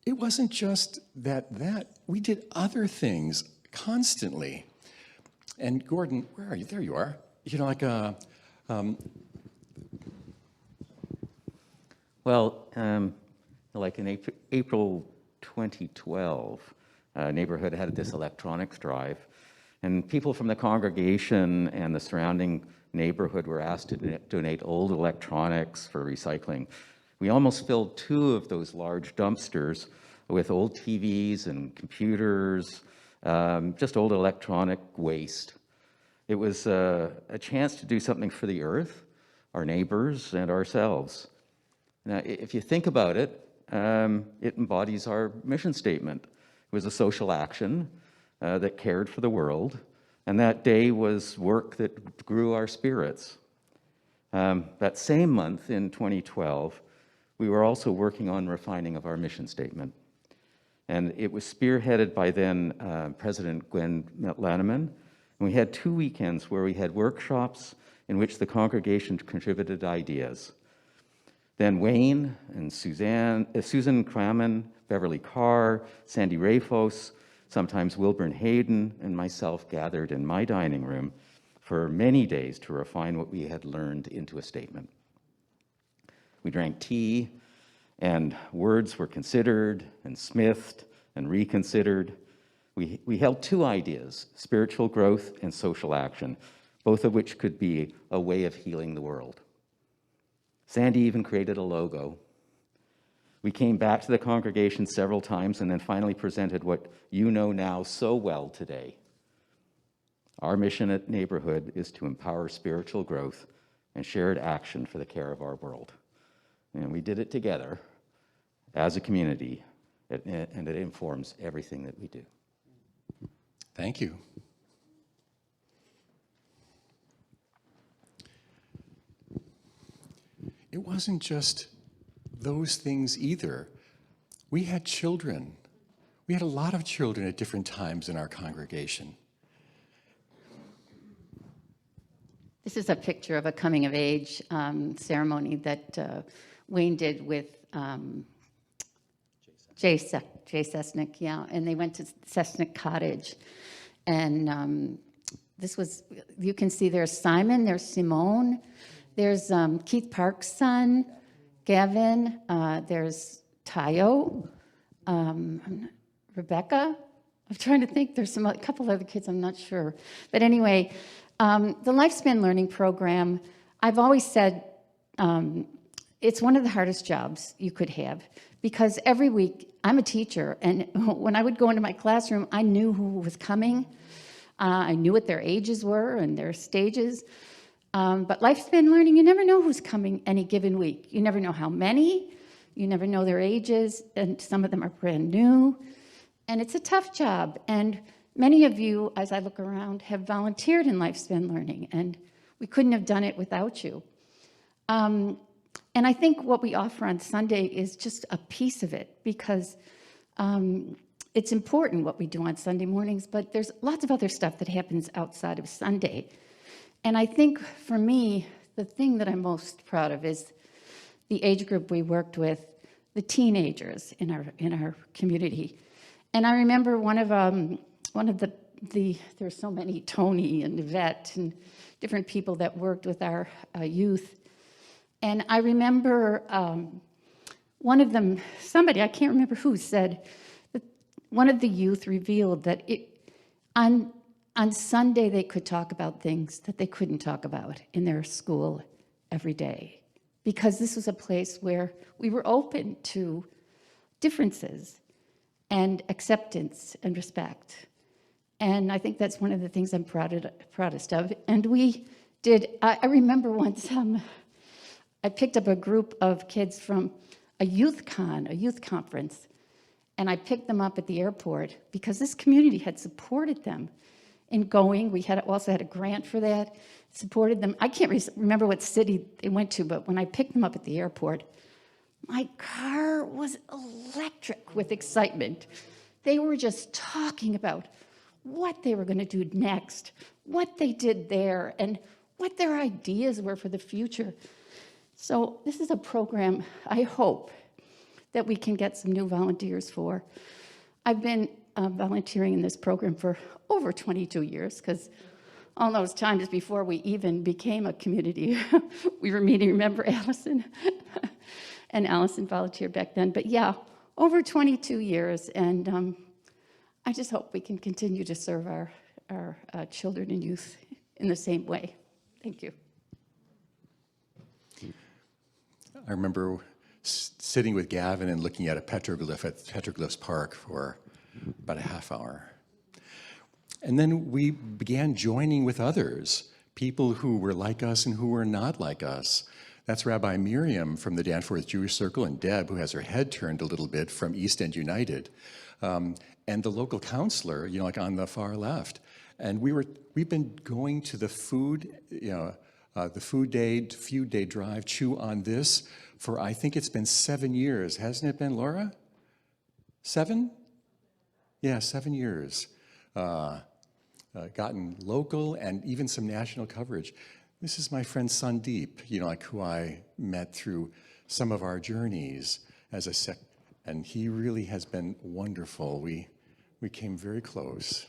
It wasn't just that we did other things constantly. And Gordon, where are you? There you are. You know, like in April 2012, neighborhood had this electronics drive, and people from the congregation and the surrounding neighborhood were asked to donate old electronics for recycling. We almost filled 2 of those large dumpsters with old TVs and computers, just old electronic waste. It was a chance to do something for the earth, our neighbors, and ourselves. Now, if you think about it, it embodies our mission statement. It was a social action that cared for the world, and that day was work that grew our spirits. That same month in 2012, we were also working on refining of our mission statement. And it was spearheaded by then President Gwen Lanneman. And we had 2 weekends where we had workshops in which the congregation contributed ideas. Then Wayne and Susan Cramen, Beverly Carr, Sandy Rafos, sometimes Wilburn Hayden, and myself gathered in my dining room for many days to refine what we had learned into a statement. We drank tea, and words were considered and smithed and reconsidered. We held 2 ideas, spiritual growth and social action, both of which could be a way of healing the world. Sandy even created a logo. We came back to the congregation several times and then finally presented what you know now so well today. Our mission at Neighborhood is to empower spiritual growth and shared action for the care of our world. And we did it together as a community, and it informs everything that we do. Thank you. It wasn't just those things either. We had children. We had a lot of children at different times in our congregation. This is a picture of a coming of age ceremony that Wayne did with Jay Sesnick, yeah, and they went to Sesnick Cottage. And this was, you can see there's Simon, there's Simone, there's Keith Park's son, Gavin, there's Tayo, Rebecca. I'm trying to think, there's a couple other kids, I'm not sure. But anyway, the Lifespan Learning Program, I've always said it's one of the hardest jobs you could have, because every week, I'm a teacher, and when I would go into my classroom, I knew who was coming. I knew what their ages were and their stages. But Lifespan Learning, you never know who's coming any given week. You never know how many, you never know their ages, and some of them are brand new. And it's a tough job. And many of you, as I look around, have volunteered in Lifespan Learning, and we couldn't have done it without you. And I think what we offer on Sunday is just a piece of it, because it's important what we do on Sunday mornings, but there's lots of other stuff that happens outside of Sunday. And I think for me, the thing that I'm most proud of is the age group we worked with, the teenagers in our community. And I remember one of the there's so many, Tony and Yvette and different people that worked with our youth. And I remember one of them, somebody, I can't remember who, said that one of the youth revealed that on Sunday they could talk about things that they couldn't talk about in their school every day, because this was a place where we were open to differences and acceptance and respect. And I think that's one of the things I'm proudest of. And we did, I remember once I picked up a group of kids from a youth conference, and I picked them up at the airport because this community had supported them in going. We also had a grant for that, supported them. I can't remember what city they went to, but when I picked them up at the airport, my car was electric with excitement. They were just talking about what they were going to do next, what they did there, and what their ideas were for the future. So this is a program I hope that we can get some new volunteers for. I've been volunteering in this program for over 22 years, because all those times before we even became a community, we were meeting, remember Allison? And Allison volunteered back then. But yeah, over 22 years, and I just hope we can continue to serve our children and youth in the same way. Thank you. I remember sitting with Gavin and looking at a petroglyph at Petroglyphs Park for about a half hour. And then we began joining with others, people who were like us and who were not like us. That's Rabbi Miriam from the Danforth Jewish Circle, and Deb, who has her head turned a little bit, from East End United, and the local counselor, you know, like on the far left. And we've been going to the food, the food day drive, Chew on This, for I think it's been 7 years, hasn't it been, Laura? 7? Yeah, 7 years. Gotten local and even some national coverage. This is my friend Sandeep, you know, like who I met through some of our journeys as a and he really has been wonderful. We came very close.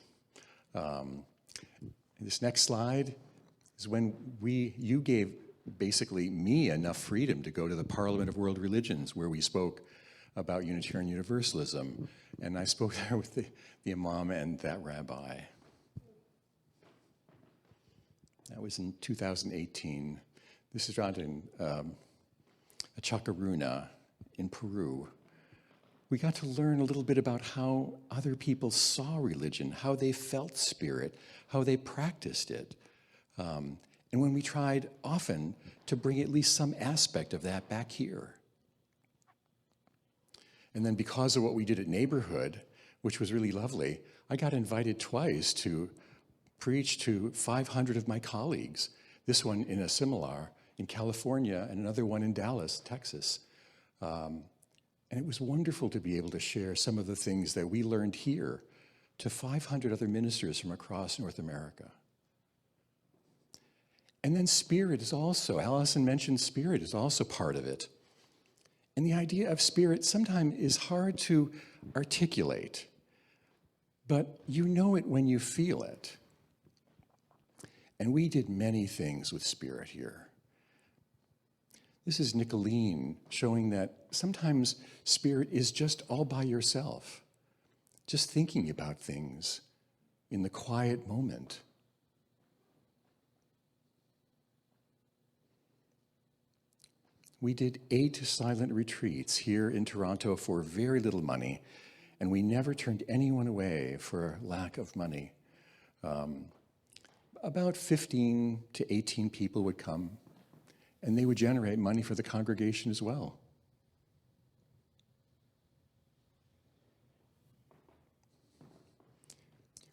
This next slide is when you gave basically me enough freedom to go to the Parliament of World Religions, where we spoke about Unitarian Universalism. And I spoke there with the Imam and that rabbi. That was in 2018. This is around in Chacaruna in Peru. We got to learn a little bit about how other people saw religion, how they felt spirit, how they practiced it. And when we tried often to bring at least some aspect of that back here. And then because of what we did at Neighborhood, which was really lovely, I got invited twice to preach to 500 of my colleagues, this one in a seminar in California and another one in Dallas, Texas. And it was wonderful to be able to share some of the things that we learned here to 500 other ministers from across North America. And then spirit is also, Allison mentioned spirit is also part of it. And the idea of spirit sometimes is hard to articulate, but you know it when you feel it. And we did many things with spirit here. This is Nicolene showing that sometimes spirit is just all by yourself, just thinking about things in the quiet moment. We did 8 silent retreats here in Toronto for very little money, and we never turned anyone away for lack of money. About 15 to 18 people would come, and they would generate money for the congregation as well.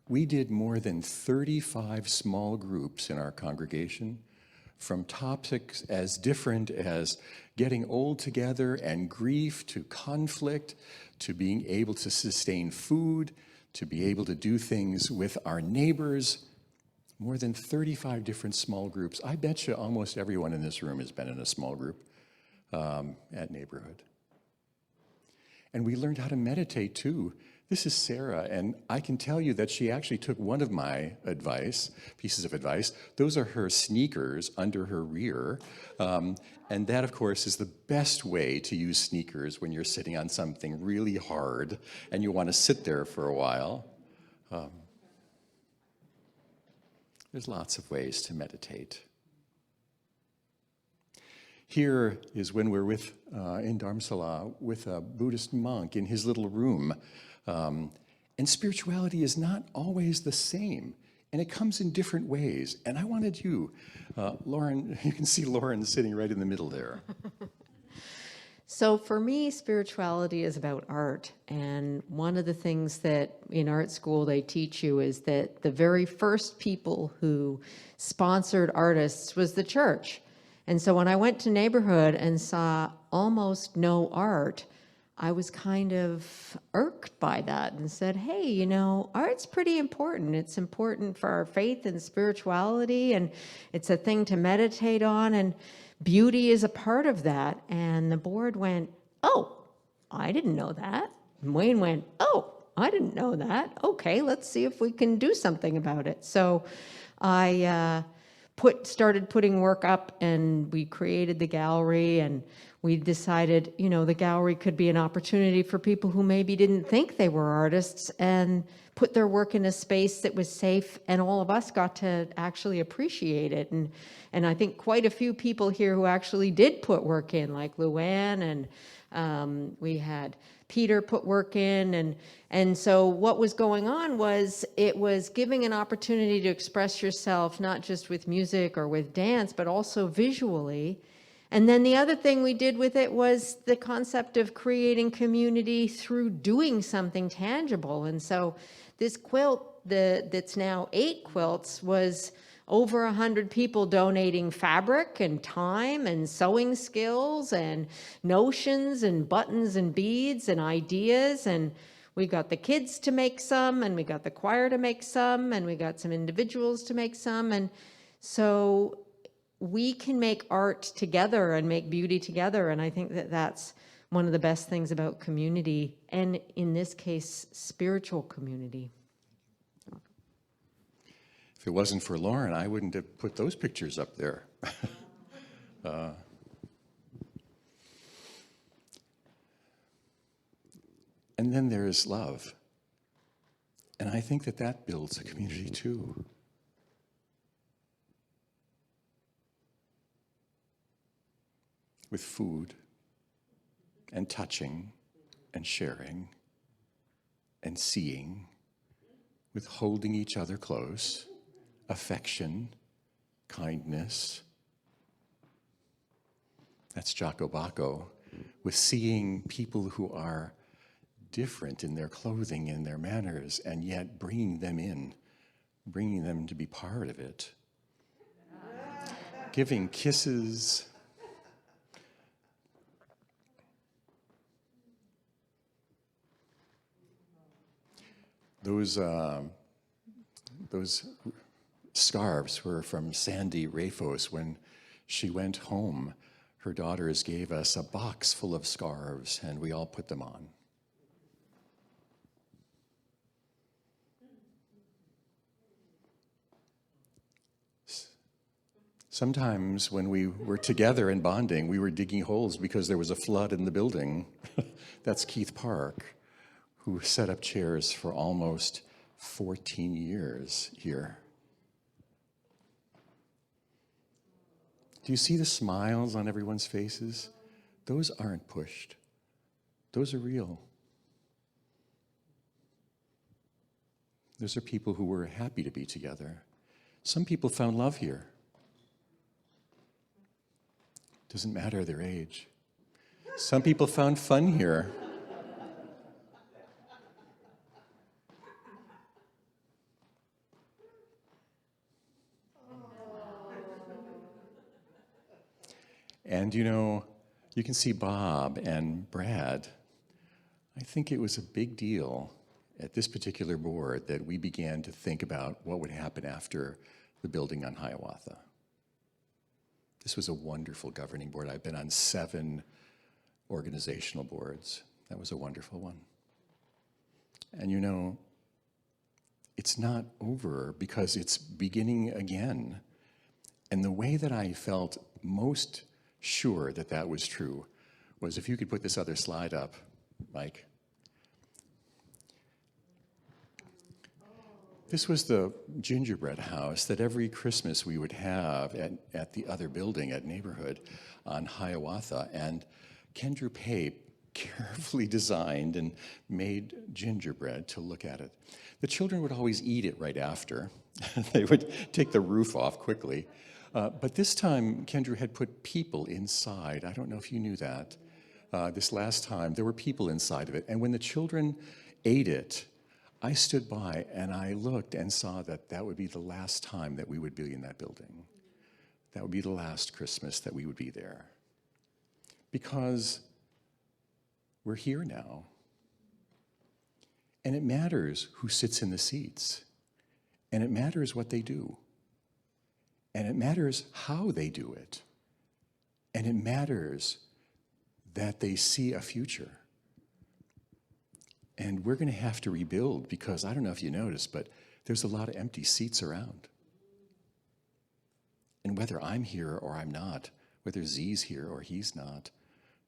We did more than 35 small groups in our congregation, from topics as different as getting old together and grief, to conflict, to being able to sustain food, to be able to do things with our neighbors. More than 35 different small groups. I bet you almost everyone in this room has been in a small group at Neighborhood. And we learned how to meditate too, This is Sarah, and I can tell you that she actually took one of my pieces of advice. Those are her sneakers under her rear. And that, of course, is the best way to use sneakers when you're sitting on something really hard and you want to sit there for a while. There's lots of ways to meditate. Here is when we're in Dharamsala with a Buddhist monk in his little room. And spirituality is not always the same, and it comes in different ways. And I wanted you, Lauren, you can see Lauren sitting right in the middle there. So for me, spirituality is about art. And one of the things that in art school they teach you is that the very first people who sponsored artists was the church. And so when I went to neighborhood and saw almost no art, I was kind of irked by that and said, hey, you know, art's pretty important. It's important for our faith and spirituality, and it's a thing to meditate on, and beauty is a part of that. And the board went, oh, I didn't know that. And Wayne went, oh, I didn't know that. Okay, let's see if we can do something about it. So I started putting work up, and we created the gallery, and we decided, you know, the gallery could be an opportunity for people who maybe didn't think they were artists and put their work in a space that was safe, and all of us got to actually appreciate it. And I think quite a few people here who actually did put work in, like Luann, and we had Peter put work in, and so what was going on was it was giving an opportunity to express yourself, not just with music or with dance, but also visually. And then the other thing we did with it was the concept of creating community through doing something tangible. And so this quilt that's now 8 quilts was over 100 people donating fabric and time and sewing skills and notions and buttons and beads and ideas. And we got the kids to make some, and we got the choir to make some, and we got some individuals to make some. And so we can make art together and make beauty together. And I think that that's one of the best things about community, and in this case, spiritual community. If it wasn't for Lauren, I wouldn't have put those pictures up there. And then there is love. And I think that that builds a community too. With food and touching and sharing and seeing, with holding each other close, affection, kindness. That's Jocko Bacco, with seeing people who are different in their clothing and their manners, and yet bringing them in, bringing them to be part of it. Giving kisses. Those scarves were from Sandy Rafos. When she went home, her daughters gave us a box full of scarves, and we all put them on. Sometimes when we were together and bonding, we were digging holes because there was a flood in the building. That's Keith Park, who set up chairs for almost 14 years here. Do you see the smiles on everyone's faces? Those aren't pushed. Those are real. Those are people who were happy to be together. Some people found love here. Doesn't matter their age. Some people found fun here. And you know, you can see Bob and Brad. I think it was a big deal at this particular board that we began to think about what would happen after the building on Hiawatha. This was a wonderful governing board. I've been on 7 organizational boards. That was a wonderful one. And you know, it's not over because it's beginning again. And the way that I felt most sure that that was true was, if you could put this other slide up, Mike. This was the gingerbread house that every Christmas we would have at the other building at Neighborhood on Hiawatha. And Kendra Pape carefully designed and made gingerbread to look at it. The children would always eat it right after. They would take the roof off quickly. But this time, Kendra had put people inside. I don't know if you knew that. This last time, there were people inside of it. And when the children ate it, I stood by and I looked and saw that that would be the last time that we would be in that building. That would be the last Christmas that we would be there. Because we're here now. And it matters who sits in the seats. And it matters what they do. And it matters how they do it. And it matters that they see a future. And we're going to have to rebuild, because I don't know if you noticed, but there's a lot of empty seats around. And whether I'm here or I'm not, whether Zee's here or he's not,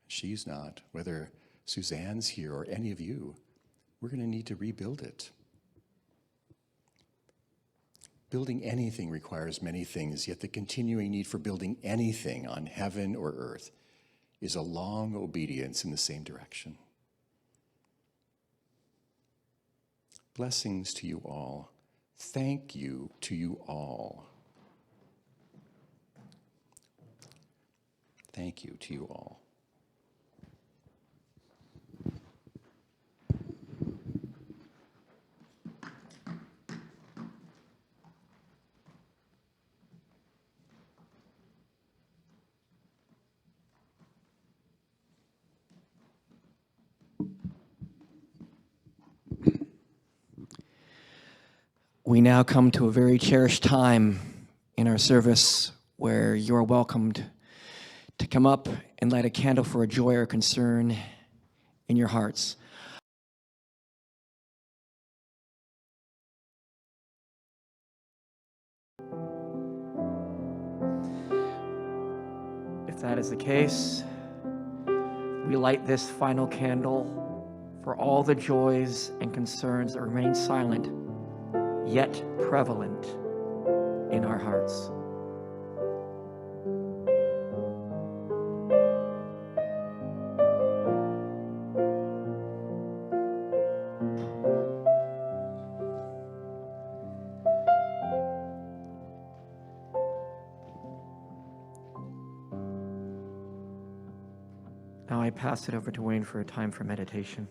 she's not, whether Suzanne's here or any of you, we're going to need to rebuild it. Building anything requires many things, yet the continuing need for building anything on heaven or earth is a long obedience in the same direction. Blessings to you all. Thank you to you all. Thank you to you all. We now come to a very cherished time in our service where you're welcomed to come up and light a candle for a joy or concern in your hearts. If that is the case, we light this final candle for all the joys and concerns that remain silent, yet prevalent in our hearts. Now I pass it over to Wayne for a time for meditation.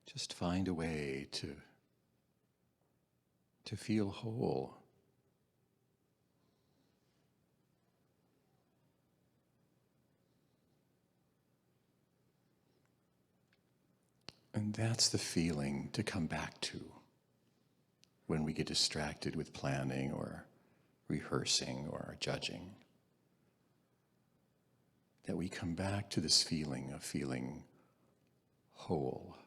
Just find a way to feel whole. And that's the feeling to come back to when we get distracted with planning or rehearsing or judging. That we come back to this feeling of feeling whole.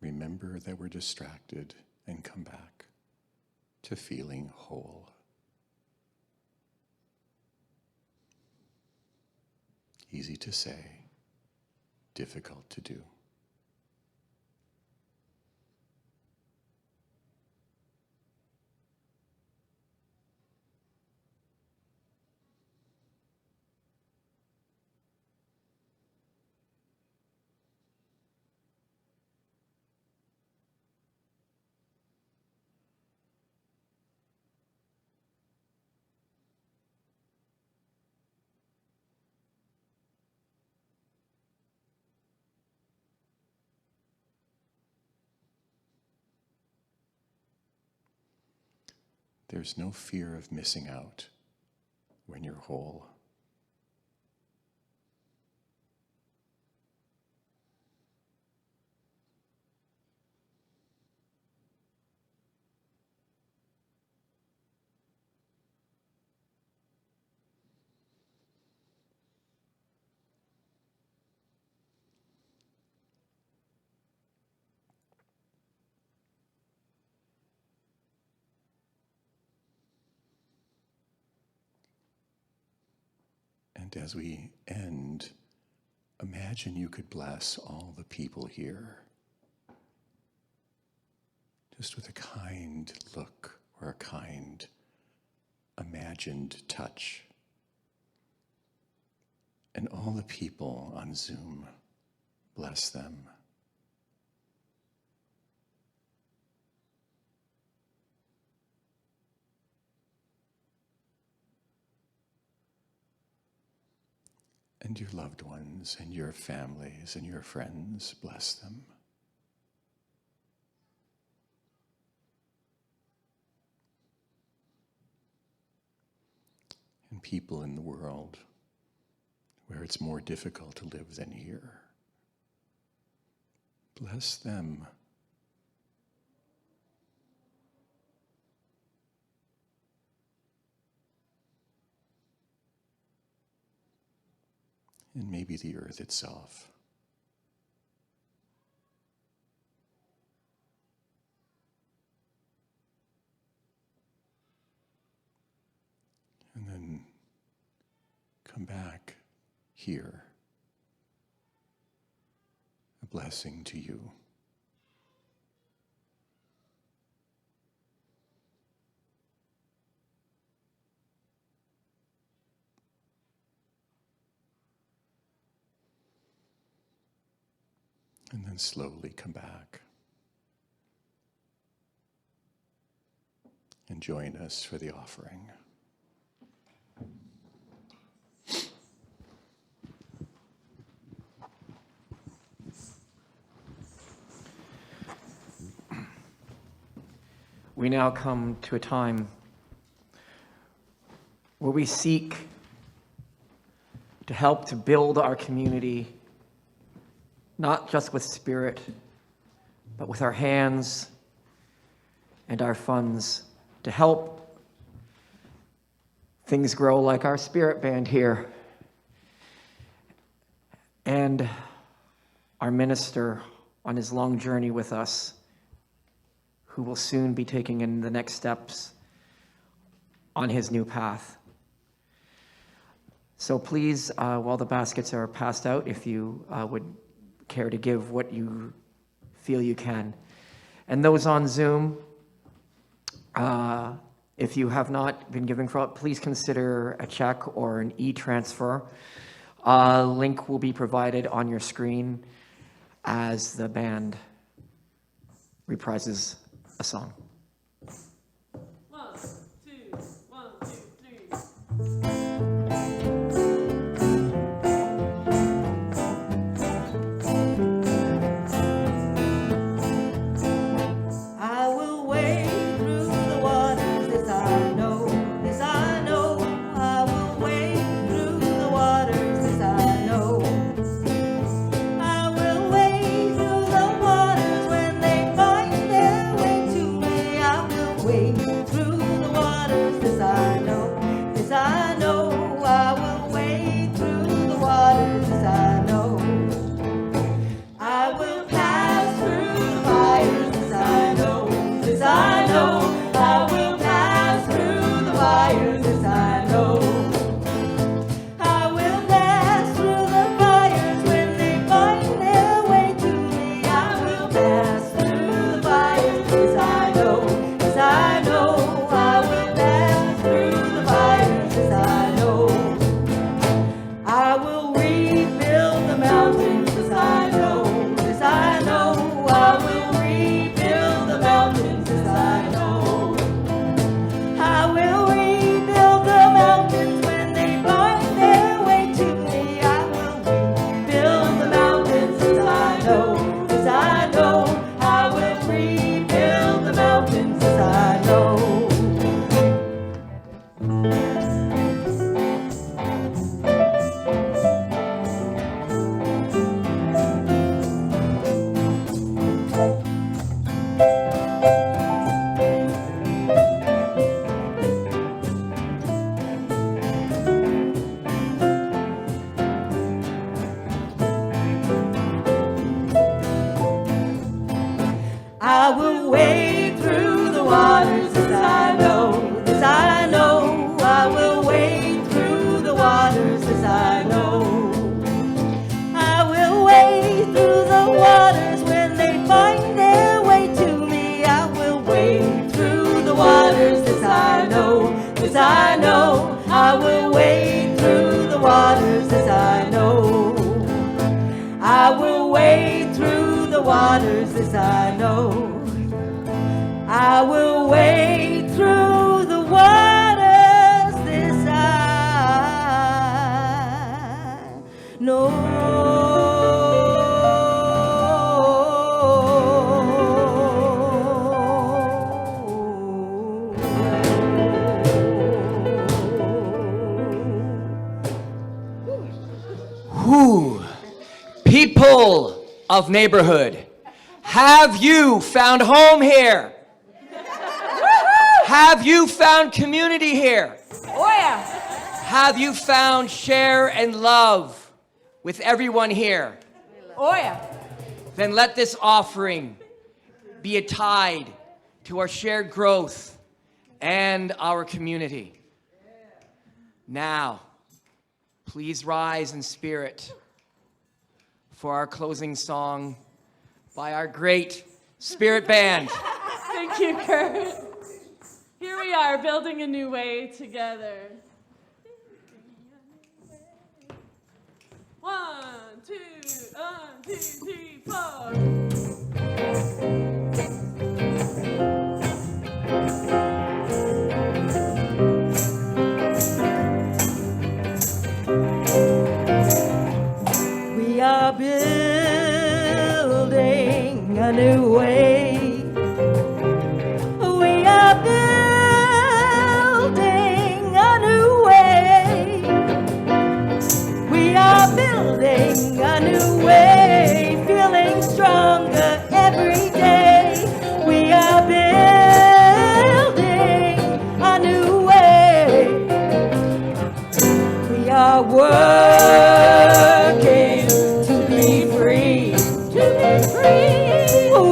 remember that we're distracted and come back to feeling whole. Easy to say, difficult to do. There's no fear of missing out when you're whole. And as we end, imagine you could bless all the people here, just with a kind look or a kind imagined touch. And all the people on Zoom, bless them. And your loved ones and your families and your friends, bless them. And people in the world where it's more difficult to live than here, bless them. And maybe the earth itself. And then come back here. A blessing to you. And then slowly come back and join us for the offering. We now come to a time where we seek to help to build our community, not just with spirit, but with our hands and our funds, to help things grow like our spirit band here. And our minister on his long journey with us, who will soon be taking in the next steps on his new path. So please, while the baskets are passed out, if you would care to give what you feel you can. And those on Zoom, if you have not been giving for it, please consider a check or an e-transfer. Link will be provided on your screen as the band reprises a song. 1, 2, 1, 2, 3. I will wade through the waters, this I know, this I know. I will wade through the waters, this I know. I will wade through the waters when they find their way to me. I will wade through the waters, this I know, this I know. I will wade through the waters, this I know. I will wade through the waters when they find their way to me. I will wade through the waters, this I know, this I know. I will wade through the waters, this I know. I will wade through the waters, this I know. I will wade through the waters, this I know. Whew. People of neighborhood, have you found home here? Have you found community here? Oh, yeah. Have you found share and love with everyone here? Oh, yeah. Then let this offering be a tide to our shared growth and our community. Now, please rise in spirit for our closing song by our great spirit band. Thank you, Kurt. Here we are, building a new way together. 1, 2, 3, 4. We are building a new way. We are building a new way. We are building a new way, feeling stronger every day. We are building a new way. We are working to be free, to be free.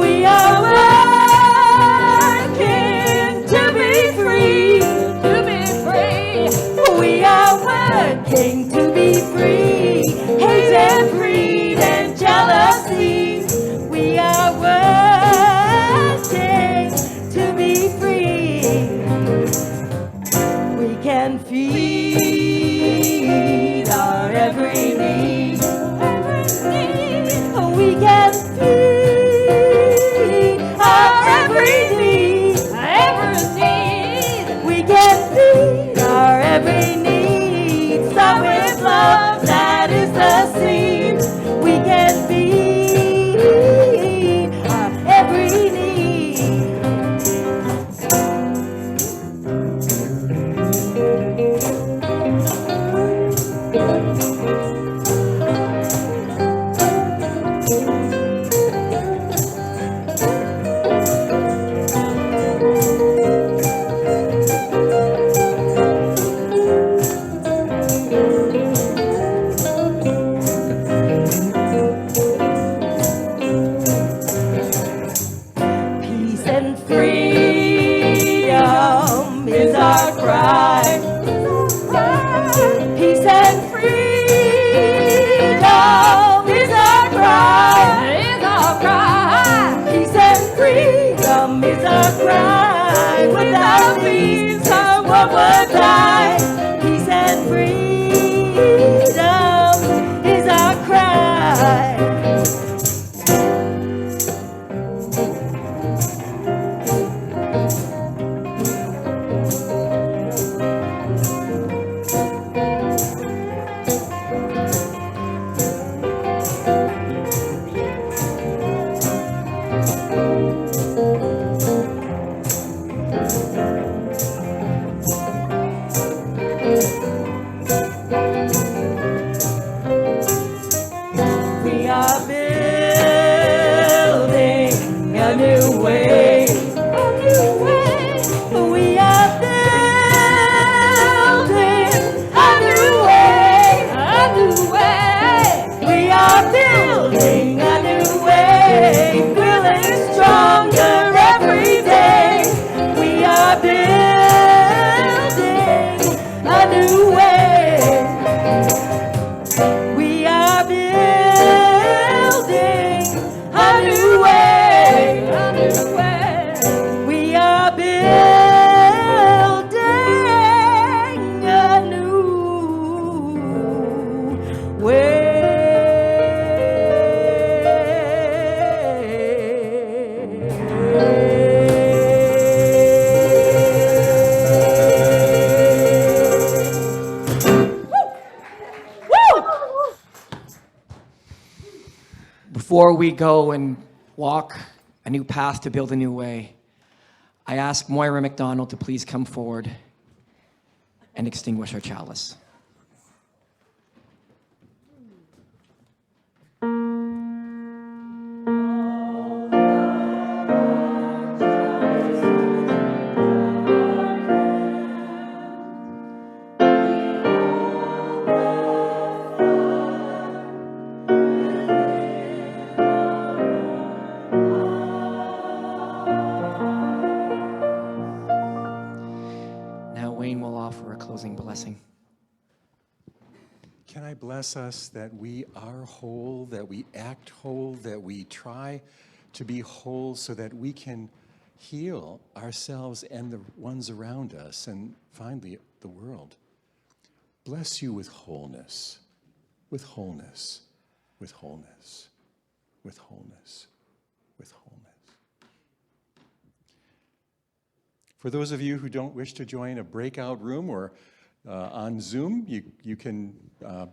We are working to be free, to be free. We are working to be free. Hate and greed and jealousy. We are working to be free. We can feed our every need. We can feed Before we go and walk a new path to build a new way, I ask Moira McDonald to please come forward and extinguish our chalice. Blessing. Can I bless us that we are whole, that we act whole, that we try to be whole so that we can heal ourselves and the ones around us and finally the world. Bless you with wholeness, with wholeness, with wholeness, with wholeness, with wholeness. For those of you who don't wish to join a breakout room or on Zoom, you can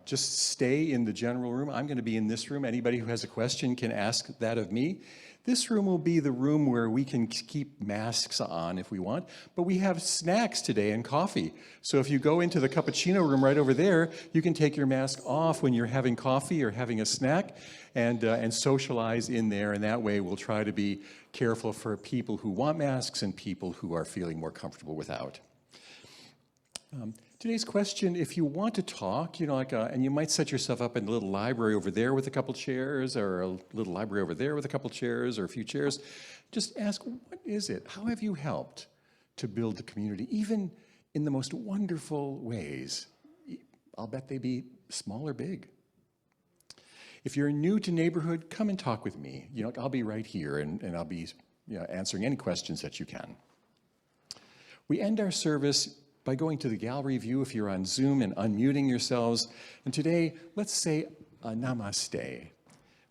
just stay in the general room. I'm going to be in this room. Anybody who has a question can ask that of me. This room will be the room where we can keep masks on if we want, but we have snacks today and coffee. So if you go into the cappuccino room right over there, you can take your mask off when you're having coffee or having a snack and socialize in there. And that way we'll try to be careful for people who want masks and people who are feeling more comfortable without. Today's question, if you want to talk, and you might set yourself up in a little library over there with a couple chairs, or a little library over there with a couple chairs, or a few chairs, just ask, what is it? How have you helped to build the community, even in the most wonderful ways? I'll bet they be small or big. If you're new to neighborhood, come and talk with me. I'll be right here, and I'll be answering any questions that you can. We end our service by going to the gallery view if you're on Zoom and unmuting yourselves. And today, let's say namaste,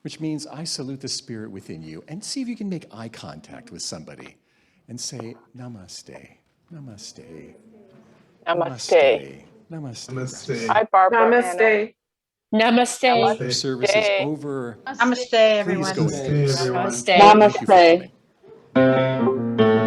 which means I salute the spirit within you. And see if you can make eye contact with somebody and say namaste, namaste, Namaste. namaste. Namaste. Hi, Barbara. Namaste. Namaste. Our service is over. Namaste, everyone. Please go in peace. Namaste, everyone. Namaste. Thank you for coming.